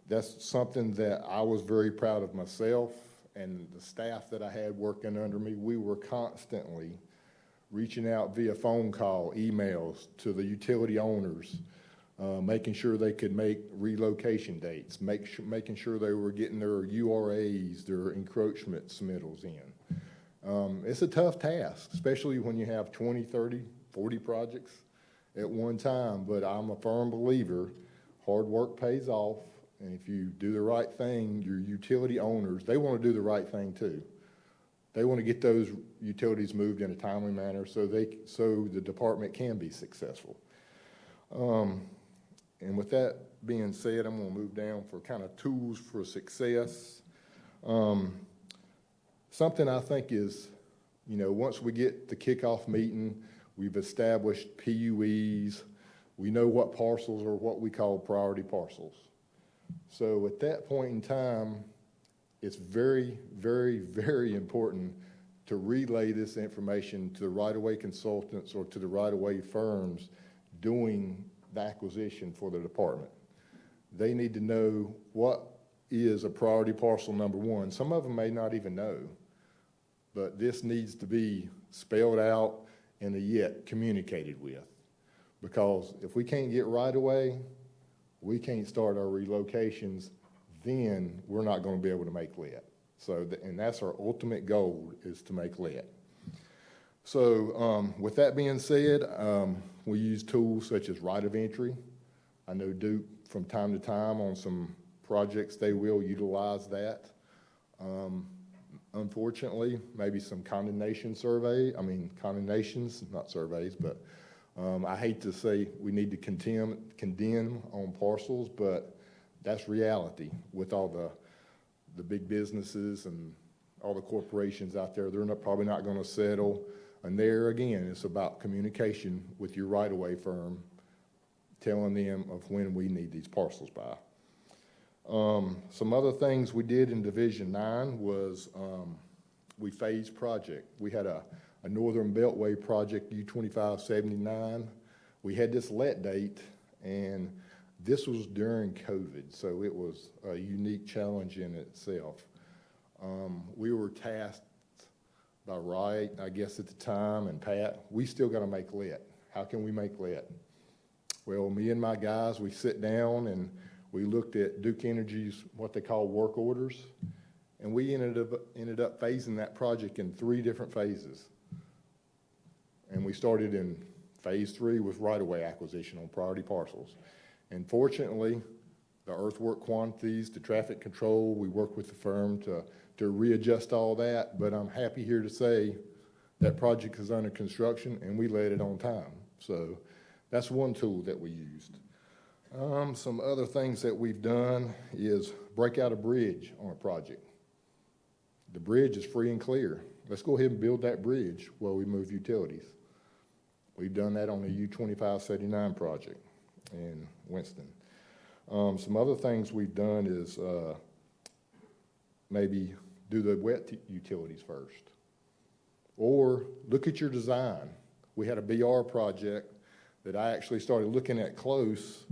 That's something that I was very proud of myself and the staff that I had working under me. We were constantly reaching out via phone call, emails to the utility owners, making sure they could make relocation dates, making sure they were getting their URAs, their encroachment submittals in. It's a tough task, especially when you have 20, 30, 40 projects at one time, but I'm a firm believer hard work pays off, and if you do the right thing, your utility owners, they want to do the right thing too. They want to get those utilities moved in a timely manner so the department can be successful. And with that being said, I'm going to move down for kind of tools for success. Something I think is, you know, once we get the kickoff meeting, we've established PUEs, we know what parcels are what we call priority parcels. So at that point in time, it's very, very, very important to relay this information to the right-of-way consultants or to the right-of-way firms doing the acquisition for the department. They need to know what is a priority parcel number one. Some of them may not even know, but this needs to be spelled out and yet communicated with. Because if we can't get right-of-way, we can't start our relocations, then we're not going to be able to make lit. So, and that's our ultimate goal, is to make lit. So with that being said, we use tools such as right of entry. I know Duke, from time to time on some projects, they will utilize that. Unfortunately, maybe some condemnations, not surveys, but I hate to say we need to condemn on parcels, but that's reality with all the big businesses and all the corporations out there. They're probably not going to settle. And there again, it's about communication with your right-of-way firm, telling them of when we need these parcels by. Some other things we did in Division 9 was we phased project. We had a Northern Beltway project, U2579. We had this let date, and this was during COVID, so it was a unique challenge in itself. We were tasked by Wright, I guess at the time, and Pat, we still got to make lit. How can we make lit? Well, me and my guys, we sit down and we looked at Duke Energy's what they call work orders, and we ended up phasing that project in 3 different phases. And we started in phase 3 with right-of-way acquisition on priority parcels. And fortunately, the earthwork quantities, the traffic control, we worked with the firm to readjust all that, but I'm happy here to say that project is under construction and we let it on time. So that's one tool that we used. Some other things that we've done is break out a bridge on a project. The bridge is free and clear. Let's go ahead and build that bridge while we move utilities. We've done that on the U2579 project in Winston. Some other things we've done is maybe do the wet utilities first. Or look at your design. We had a BR project that I actually started looking at close,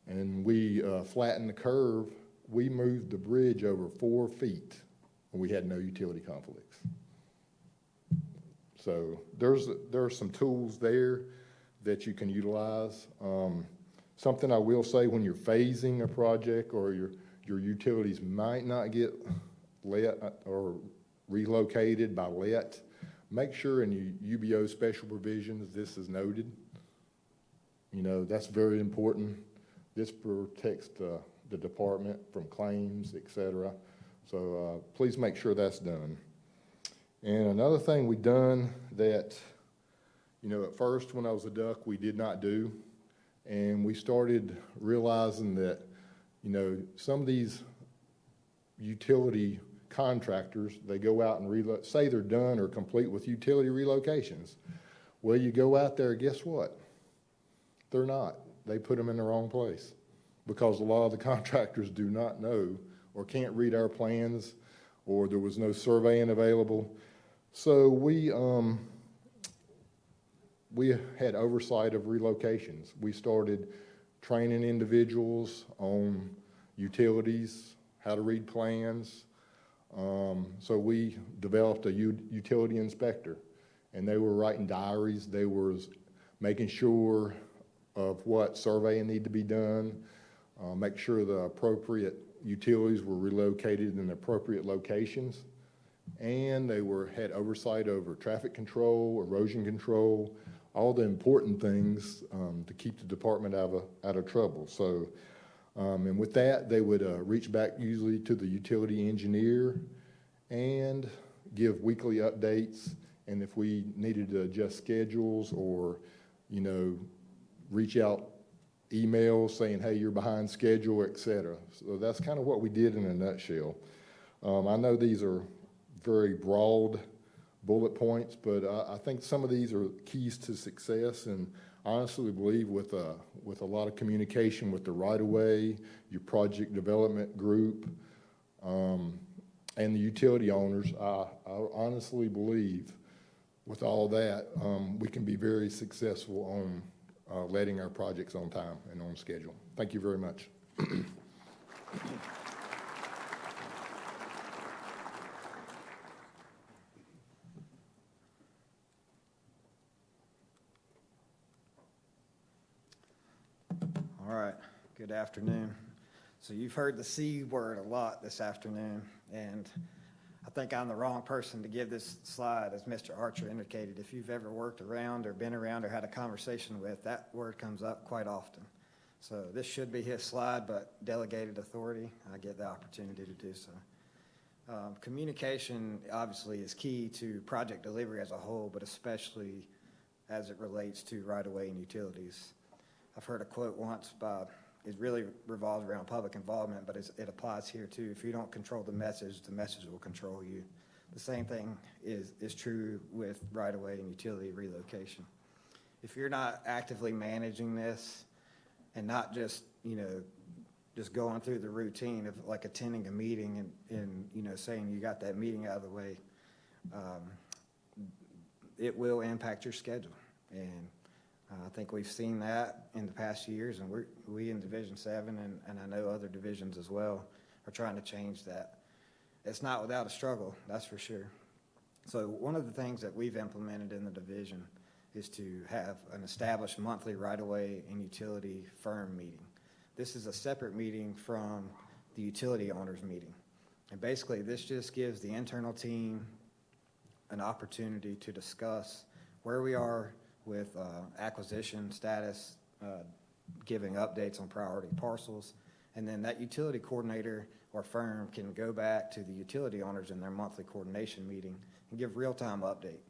and we flattened the curve. We moved the bridge over 4 feet, and we had no utility conflicts. So there are some tools there that you can utilize. Something I will say, when you're phasing a project or your utilities might not get let or relocated by let, make sure in your UBO special provisions this is noted. You know, that's very important. This protects the department from claims, et cetera. So please make sure that's done. And another thing we done that, you know, at first when I was a duck, we did not do. And we started realizing that, you know, some of these utility contractors, they go out and say they're done or complete with utility relocations. Well, you go out there, guess what? They're not. They put them in the wrong place because a lot of the contractors do not know or can't read our plans, or there was no surveying available. So we had oversight of relocations. We started training individuals on utilities, how to read plans. So we developed a utility inspector, and they were writing diaries. They were making sure of what surveying needed to be done, make sure the appropriate utilities were relocated in the appropriate locations, and they had oversight over traffic control, erosion control, all the important things to keep the department out of trouble. So, and with that, they would reach back usually to the utility engineer and give weekly updates. And if we needed to adjust schedules or, you know, reach out emails saying, hey, you're behind schedule, et cetera. So that's kind of what we did in a nutshell. I know these are very broad bullet points, but I think some of these are keys to success, and honestly believe with a lot of communication with the right-of-way, your project development group, and the utility owners, I honestly believe with all that, we can be very successful on letting our projects on time and on schedule. Thank you very much. All right, good afternoon. So you've heard the C word a lot this afternoon, and I think I'm the wrong person to give this slide, as Mr. Archer indicated. If you've ever worked around or been around or had a conversation with, that word comes up quite often. So this should be his slide, but delegated authority, I get the opportunity to do so. Communication obviously is key to project delivery as a whole, but especially as it relates to right-of-way and utilities. I've heard a quote once by, it really revolves around public involvement, but it applies here too. If you don't control the message will control you. The same thing is true with right-of-way and utility relocation. If you're not actively managing this and not just, you know, just going through the routine of like attending a meeting and you know, saying you got that meeting out of the way, it will impact your schedule. And I think we've seen that in the past years, and we in Division 7, and I know other divisions as well, are trying to change that. It's not without a struggle, that's for sure. So one of the things that we've implemented in the division is to have an established monthly right-of-way and utility firm meeting. This is a separate meeting from the utility owners meeting. And basically this just gives the internal team an opportunity to discuss where we are with acquisition status, giving updates on priority parcels, and then that utility coordinator or firm can go back to the utility owners in their monthly coordination meeting and give real-time update.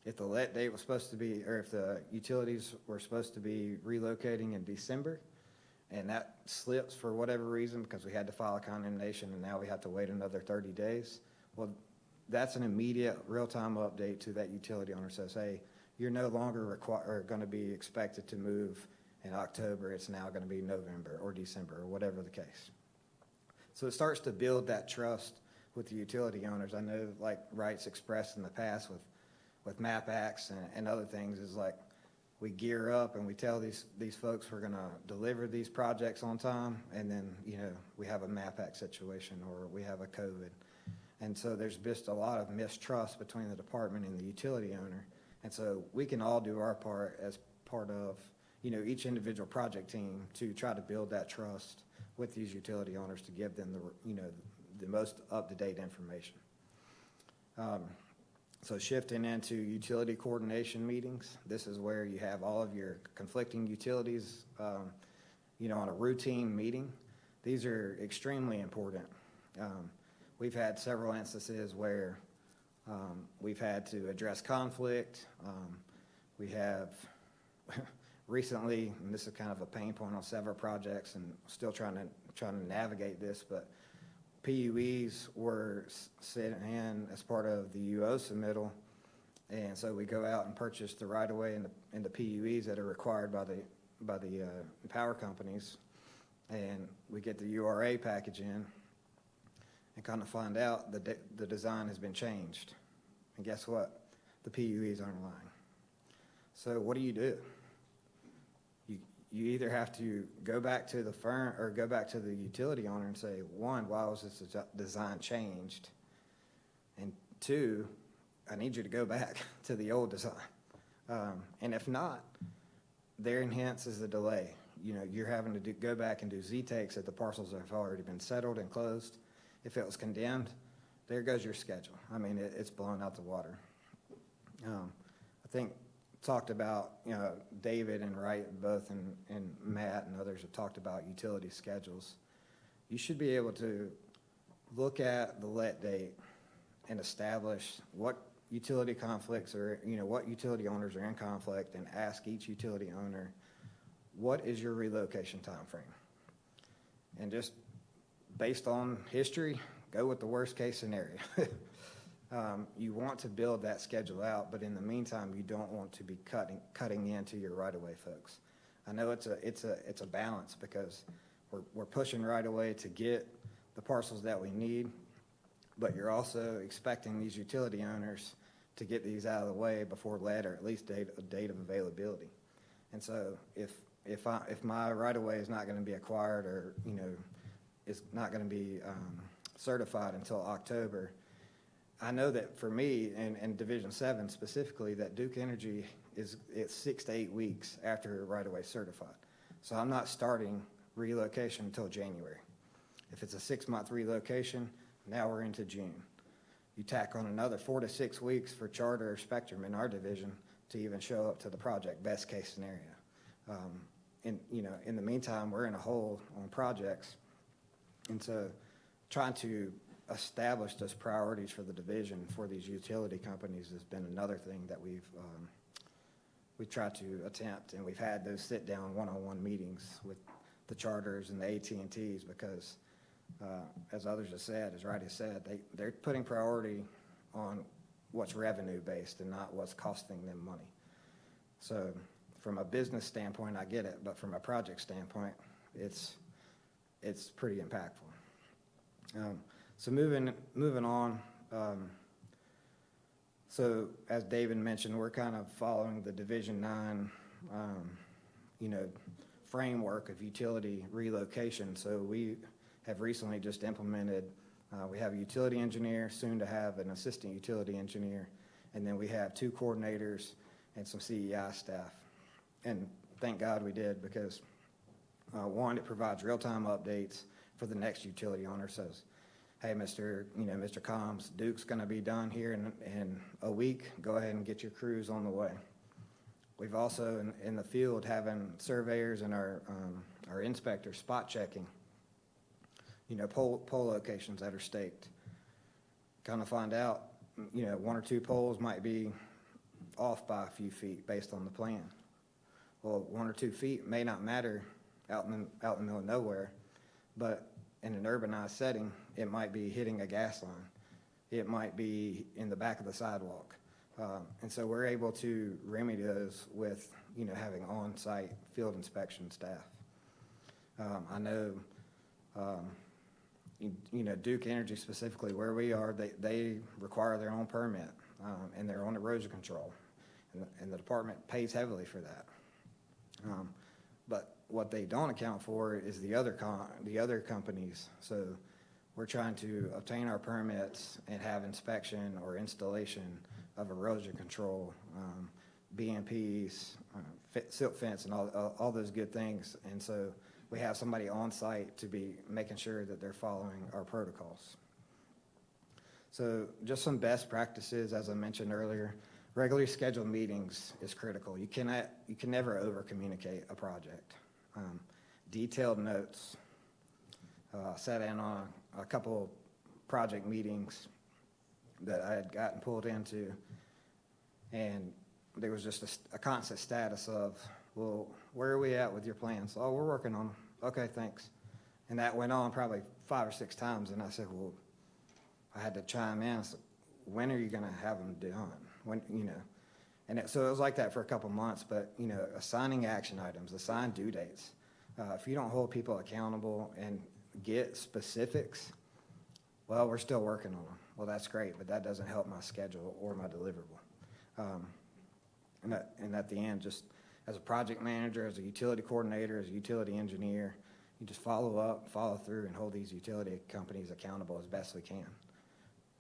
If the let date was supposed to be, or if the utilities were supposed to be relocating in December, and that slips for whatever reason because we had to file a condemnation and now we have to wait another 30 days, well, that's an immediate real-time update to that utility owner. Says, hey, you're no longer going to be expected to move in October. It's now going to be November or December or whatever the case. So it starts to build that trust with the utility owners. I know, like rights expressed in the past with MAPACs and other things, is like we gear up and we tell these folks we're going to deliver these projects on time, and then, you know, we have a MAPAC situation or we have a COVID. And so there's just a lot of mistrust between the department and the utility owner. And so we can all do our part as part of, each individual project team to try to build that trust with these utility owners to give them the most up-to-date information. So shifting into utility coordination meetings, this is where you have all of your conflicting utilities, on a routine meeting. These are extremely important. We've had several instances where we've had to address conflict. We have recently, and this is kind of a pain point on several projects, and still trying to navigate this, but PUEs were sent in as part of the UO submittal, and so we go out and purchase the right-of-way and the PUEs that are required by the power companies, and we get the URA package in, and kind of find out the design has been changed, and guess what? The PUEs aren't aligned. So what do? You either have to go back to the firm or go back to the utility owner and say, one, why was this design changed? And two, I need you to go back to the old design. And if not, therein hence is the delay. You're having to go back and do Z-takes at the parcels that have already been settled and closed. If it was condemned, there goes your schedule. I mean, it's blown out the water. I think talked about, David and Wright both, and Matt and others have talked about utility schedules. You should be able to look at the let date and establish what utility conflicts are, what utility owners are in conflict, and ask each utility owner, what is your relocation time frame? And just based on history, go with the worst case scenario. You want to build that schedule out, but in the meantime, you don't want to be cutting into your right-of-way folks. I know it's a balance because we're pushing right-of-way to get the parcels that we need, but you're also expecting these utility owners to get these out of the way before lead, or at least a date of availability. And so if my right-of-way is not going to be acquired, or is not going to be certified until October, I know that for me, and Division 7 specifically, that Duke Energy it's 6 to 8 weeks after right-of-way certified. So I'm not starting relocation until January. If it's a 6-month relocation, now we're into June. You tack on another 4 to 6 weeks for Charter or Spectrum in our division to even show up to the project, best case scenario. In the meantime, we're in a hole on projects. And so trying to establish those priorities for the division for these utility companies has been another thing that we've tried to attempt, and we've had those sit-down one-on-one meetings with the charters and the AT&Ts because, as others have said, as Roddy said, they're putting priority on what's revenue-based and not what's costing them money. So from a business standpoint, I get it, but from a project standpoint, it's pretty impactful. So moving on, so as David mentioned, we're kind of following the Division 9, framework of utility relocation. So we have recently just implemented, we have a utility engineer, soon to have an assistant utility engineer, and then we have 2 coordinators and some CEI staff. And thank God we did because, one, it provides real-time updates for the next utility owner. Says, hey, Mr. Combs, Duke's going to be done here in a week. Go ahead and get your crews on the way. We've also, in the field, having surveyors and our inspectors spot checking, pole locations that are staked. Kind of find out, 1 or 2 poles might be off by a few feet based on the plan. Well, 1 or 2 feet may not matter out in the middle of nowhere, but in an urbanized setting, it might be hitting a gas line. It might be in the back of the sidewalk. And so we're able to remedy those with, having on-site field inspection staff. I know, Duke Energy specifically, where we are, they require their own permit and their own erosion control. And the department pays heavily for that. But what they don't account for is the other companies. So we're trying to obtain our permits and have inspection or installation of erosion control, BMPs, silt fence, and all those good things. And so we have somebody on site to be making sure that they're following our protocols. So just some best practices, as I mentioned earlier, regularly scheduled meetings is critical. You can never over communicate a project. Detailed notes. Sat in on a couple project meetings that I had gotten pulled into, and there was just a constant status of, well, where are we at with your plans? Oh, we're working on them. Okay, thanks. And that went on probably 5 or 6 times, and I said, well, I had to chime in. I said, when are you going to have them done? When, you know? And so it was like that for a couple months, but, you know, assigning action items, assign due dates. If you don't hold people accountable and get specifics, well, we're still working on them. Well, that's great, but that doesn't help my schedule or my deliverable. And at the end, just as a project manager, as a utility coordinator, as a utility engineer, you just follow up, follow through, and hold these utility companies accountable as best we can.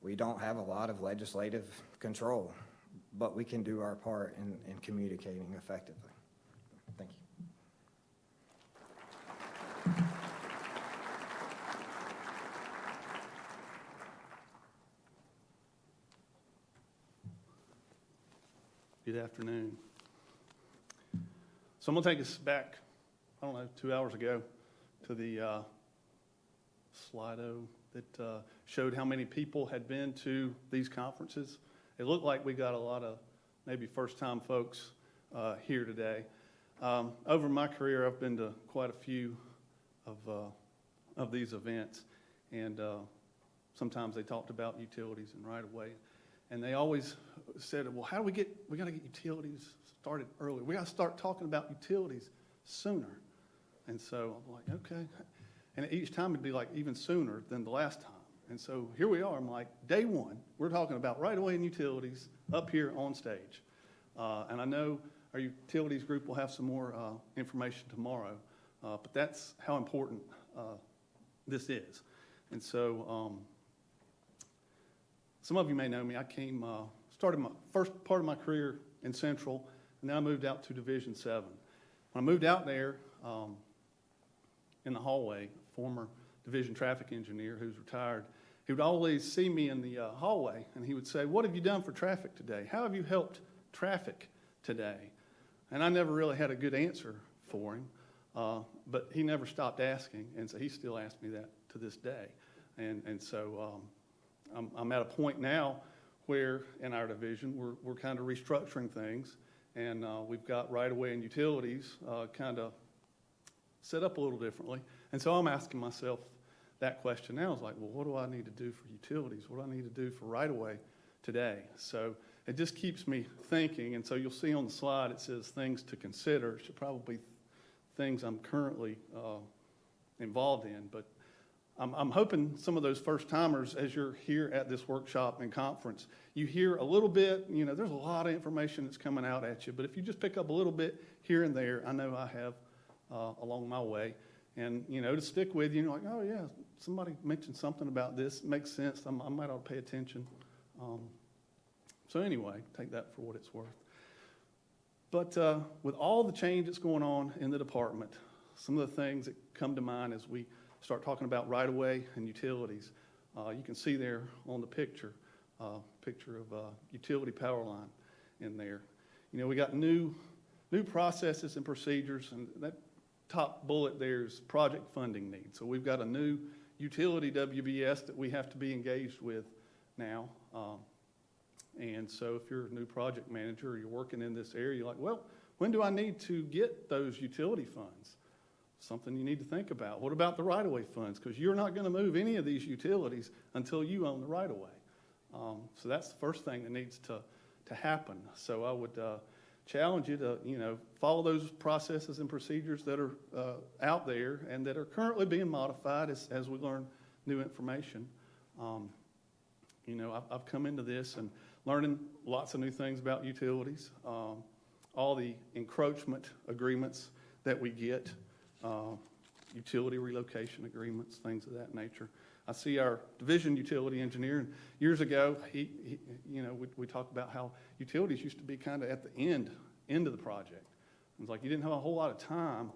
We don't have a lot of legislative control, but we can do our part in communicating effectively. Thank you. Good afternoon. So I'm going to take us back, I don't know, 2 hours ago to the Slido that showed how many people had been to these conferences. It looked like we got a lot of maybe first-time folks here today. Over my career, I've been to quite a few of these events, and sometimes they talked about utilities and right-of-way. And they always said, well, how do we got to get utilities started early. We got to start talking about utilities sooner. And so I'm like, okay. And each time it'd be like even sooner than the last time. And so here we are. I'm like, day one, we're talking about right-of-way and utilities up here on stage. And I know our utilities group will have some more information tomorrow, but that's how important this is. And so some of you may know me. I started my first part of my career in Central, and then I moved out to Division 7. When I moved out there, in the hallway, former division traffic engineer who's retired, he would always see me in the hallway, and he would say, what have you done for traffic today? How have you helped traffic today? And I never really had a good answer for him, but he never stopped asking, and so he still asks me that to this day. And so I'm at a point now where in our division we're kind of restructuring things, and we've got right-of-way and utilities kind of set up a little differently. And so I'm asking myself that question now. Is like, well, what do I need to do for utilities? What do I need to do for right-of-way today? So it just keeps me thinking. And so you'll see on the slide it says things to consider. It should probably be things I'm currently involved in. But I'm hoping some of those first-timers, as you're here at this workshop and conference, you hear a little bit. You know, there's a lot of information that's coming out at you. But if you just pick up a little bit here and there, I know I have along my way. And, you know, to stick with you, you're like, oh, yeah, somebody mentioned something about this. It makes sense. I might ought to pay attention. So anyway, take that for what it's worth. But with all the change that's going on in the department, some of the things that come to mind as we start talking about right-of-way and utilities, you can see there on the picture of utility power line in there. You know, we got new processes and procedures, and that top bullet there is project funding needs. So we've got a new utility WBS that we have to be engaged with now. And so if you're a new project manager or you're working in this area, you're like, well, when do I need to get those utility funds? Something you need to think about. What about the right-of-way funds? Because you're not going to move any of these utilities until you own the right-of-way. So that's the first thing that needs to happen. So I would challenge you to, you know, follow those processes and procedures that are out there and that are currently being modified as we learn new information. You know, I've come into this and learning lots of new things about utilities, all the encroachment agreements that we get, utility relocation agreements, things of that nature. I see our division utility engineer, and years ago, he we talked about how utilities used to be kind of at the end of the project. It was like you didn't have a whole lot of time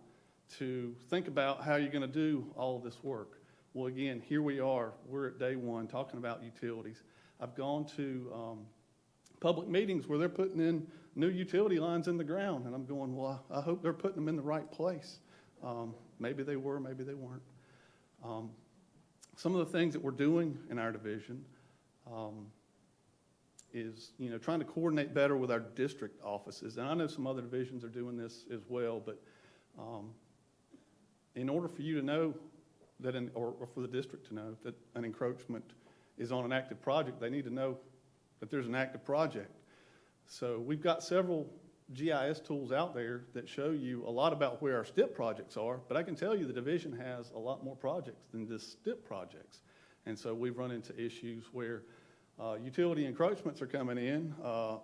to think about how you're going to do all of this work. Well, again, here we are. We're at day one talking about utilities. I've gone to public meetings where they're putting in new utility lines in the ground, and I'm going, well, I hope they're putting them in the right place. Maybe they were, maybe they weren't. Some of the things that we're doing in our division is, trying to coordinate better with our district offices. And I know some other divisions are doing this as well, but in order for you to know that, or for the district to know that an encroachment is on an active project, they need to know that there's an active project. So we've got several GIS tools out there that show you a lot about where our STIP projects are, but I can tell you the division has a lot more projects than just STIP projects. And so we've run into issues where utility encroachments are coming in,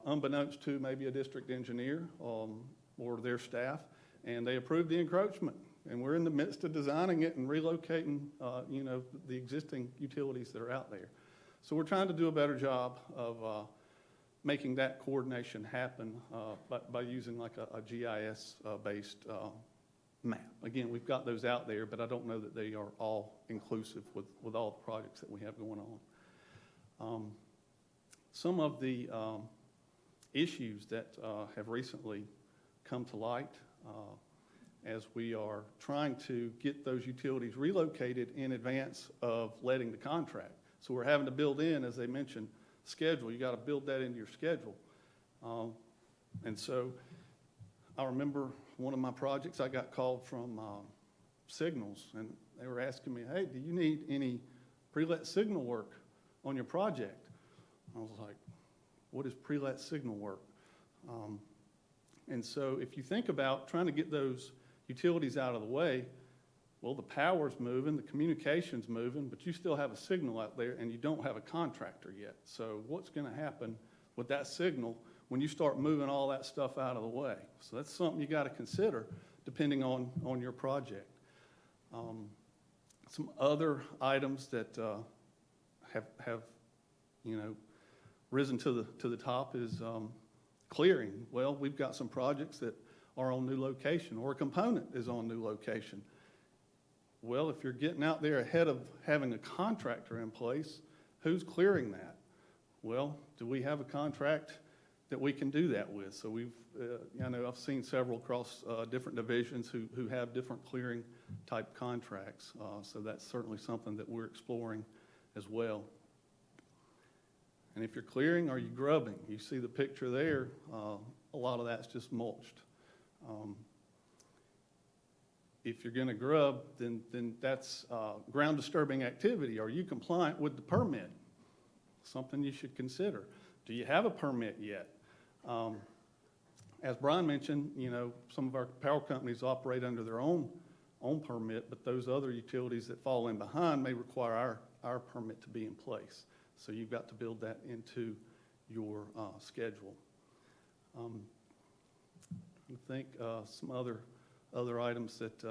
unbeknownst to maybe a district engineer or their staff, and they approve the encroachment. And we're in the midst of designing it and relocating, the existing utilities that are out there. So we're trying to do a better job of making that coordination happen by using like a GIS-based map. Again, we've got those out there, but I don't know that they are all inclusive with all the projects that we have going on. Some of the issues that have recently come to light as we are trying to get those utilities relocated in advance of letting the contract. So we're having to build in, as they mentioned, schedule. You got to build that into your schedule. And so I remember one of my projects, I got called from Signals, and they were asking me, hey, do you need any pre-let signal work on your project? I was like, what is pre-let signal work? And so if you think about trying to get those utilities out of the way, well, the power's moving, the communication's moving, but you still have a signal out there and you don't have a contractor yet. So what's going to happen with that signal when you start moving all that stuff out of the way? So that's something you got to consider depending on your project. Some other items that have risen to the top is clearing. Well, we've got some projects that are on new location, or a component is on new location. Well, if you're getting out there ahead of having a contractor in place, who's clearing that? Well, do we have a contract that we can do that with? So I know I've seen several across different divisions who have different clearing type contracts. So that's certainly something that we're exploring as well. And if you're clearing, are you grubbing? You see the picture there, a lot of that's just mulched. If you're going to grub, then that's ground disturbing activity. Are you compliant with the permit? Something you should consider. Do you have a permit yet? As Brian mentioned, some of our power companies operate under their own permit, but those other utilities that fall in behind may require our permit to be in place. So you've got to build that into your schedule. I think some other items that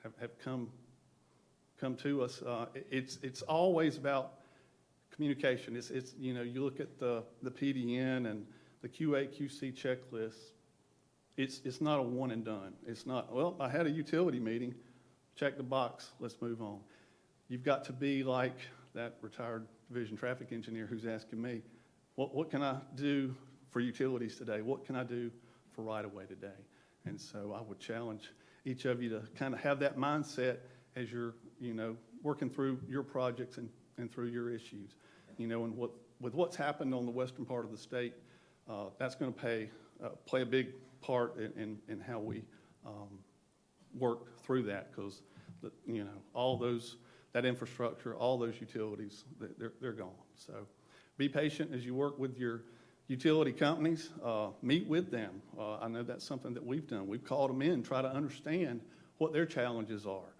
have come to us. It's always about communication. It's you look at the PDN and the QA/QC checklist. It's not a one and done. It's not, well, I had a utility meeting, check the box, let's move on. You've got to be like that retired division traffic engineer who's asking me, what can I do for utilities today? What can I do for right-of-way today? And so I would challenge each of you to kind of have that mindset as you're, working through your projects and through your issues. And with what's happened on the western part of the state, that's going to play a big part in how we work through that, because all that infrastructure, all those utilities, they're gone. So be patient as you work with your utility companies. Meet with them. I know that's something that we've done. We've called them in, try to understand what their challenges are.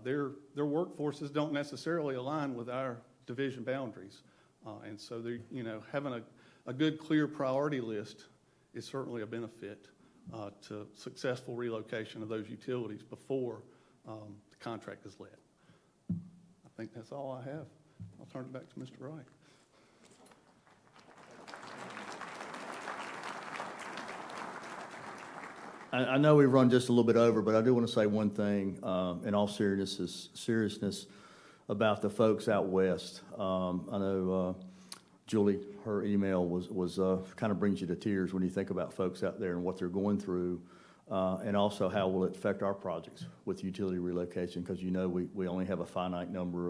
Their workforces don't necessarily align with our division boundaries. And so having a good, clear priority list is certainly a benefit to successful relocation of those utilities before the contract is let. I think that's all I have. I'll turn it back to Mr. Wright. I know we run just a little bit over, but I do want to say one thing in all seriousness about the folks out west. I know Julie, her email was kind of brings you to tears when you think about folks out there and what they're going through, and also how will it affect our projects with utility relocation, because you know we only have a finite number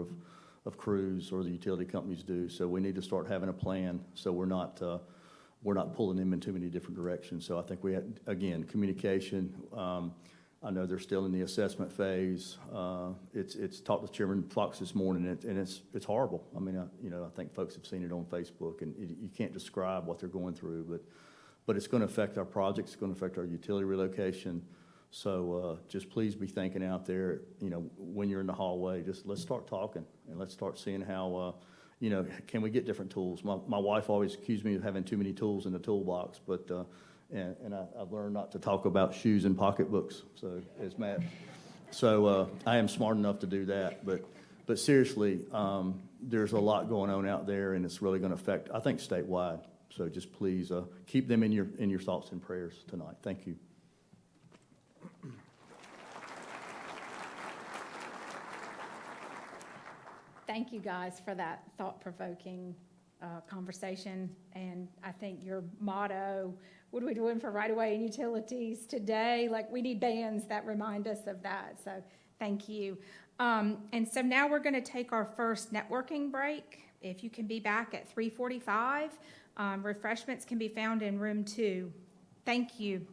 of crews, or the utility companies do, so we need to start having a plan so we're not pulling them in too many different directions. So I think we had, again, communication. I know they're still in the assessment phase. It's talked to Chairman Fox this morning, and it's horrible. I mean, I think folks have seen it on Facebook, and you can't describe what they're going through, but it's going to affect our projects. It's going to affect our utility relocation. So just please be thinking out there, when you're in the hallway, just let's start talking, and let's start seeing how, can we get different tools? My wife always accused me of having too many tools in the toolbox, but and I've learned not to talk about shoes and pocketbooks. So as Matt, I am smart enough to do that. But seriously, there's a lot going on out there, and it's really going to affect, I think, statewide. So just please keep them in your thoughts and prayers tonight. Thank you. Thank you guys for that thought-provoking conversation. And I think your motto, what are we doing for right-of-way and utilities today? Like, we need bands that remind us of that. So thank you. And so now we're going to take our first networking break. If you can be back at 3:45, refreshments can be found in room 2. Thank you.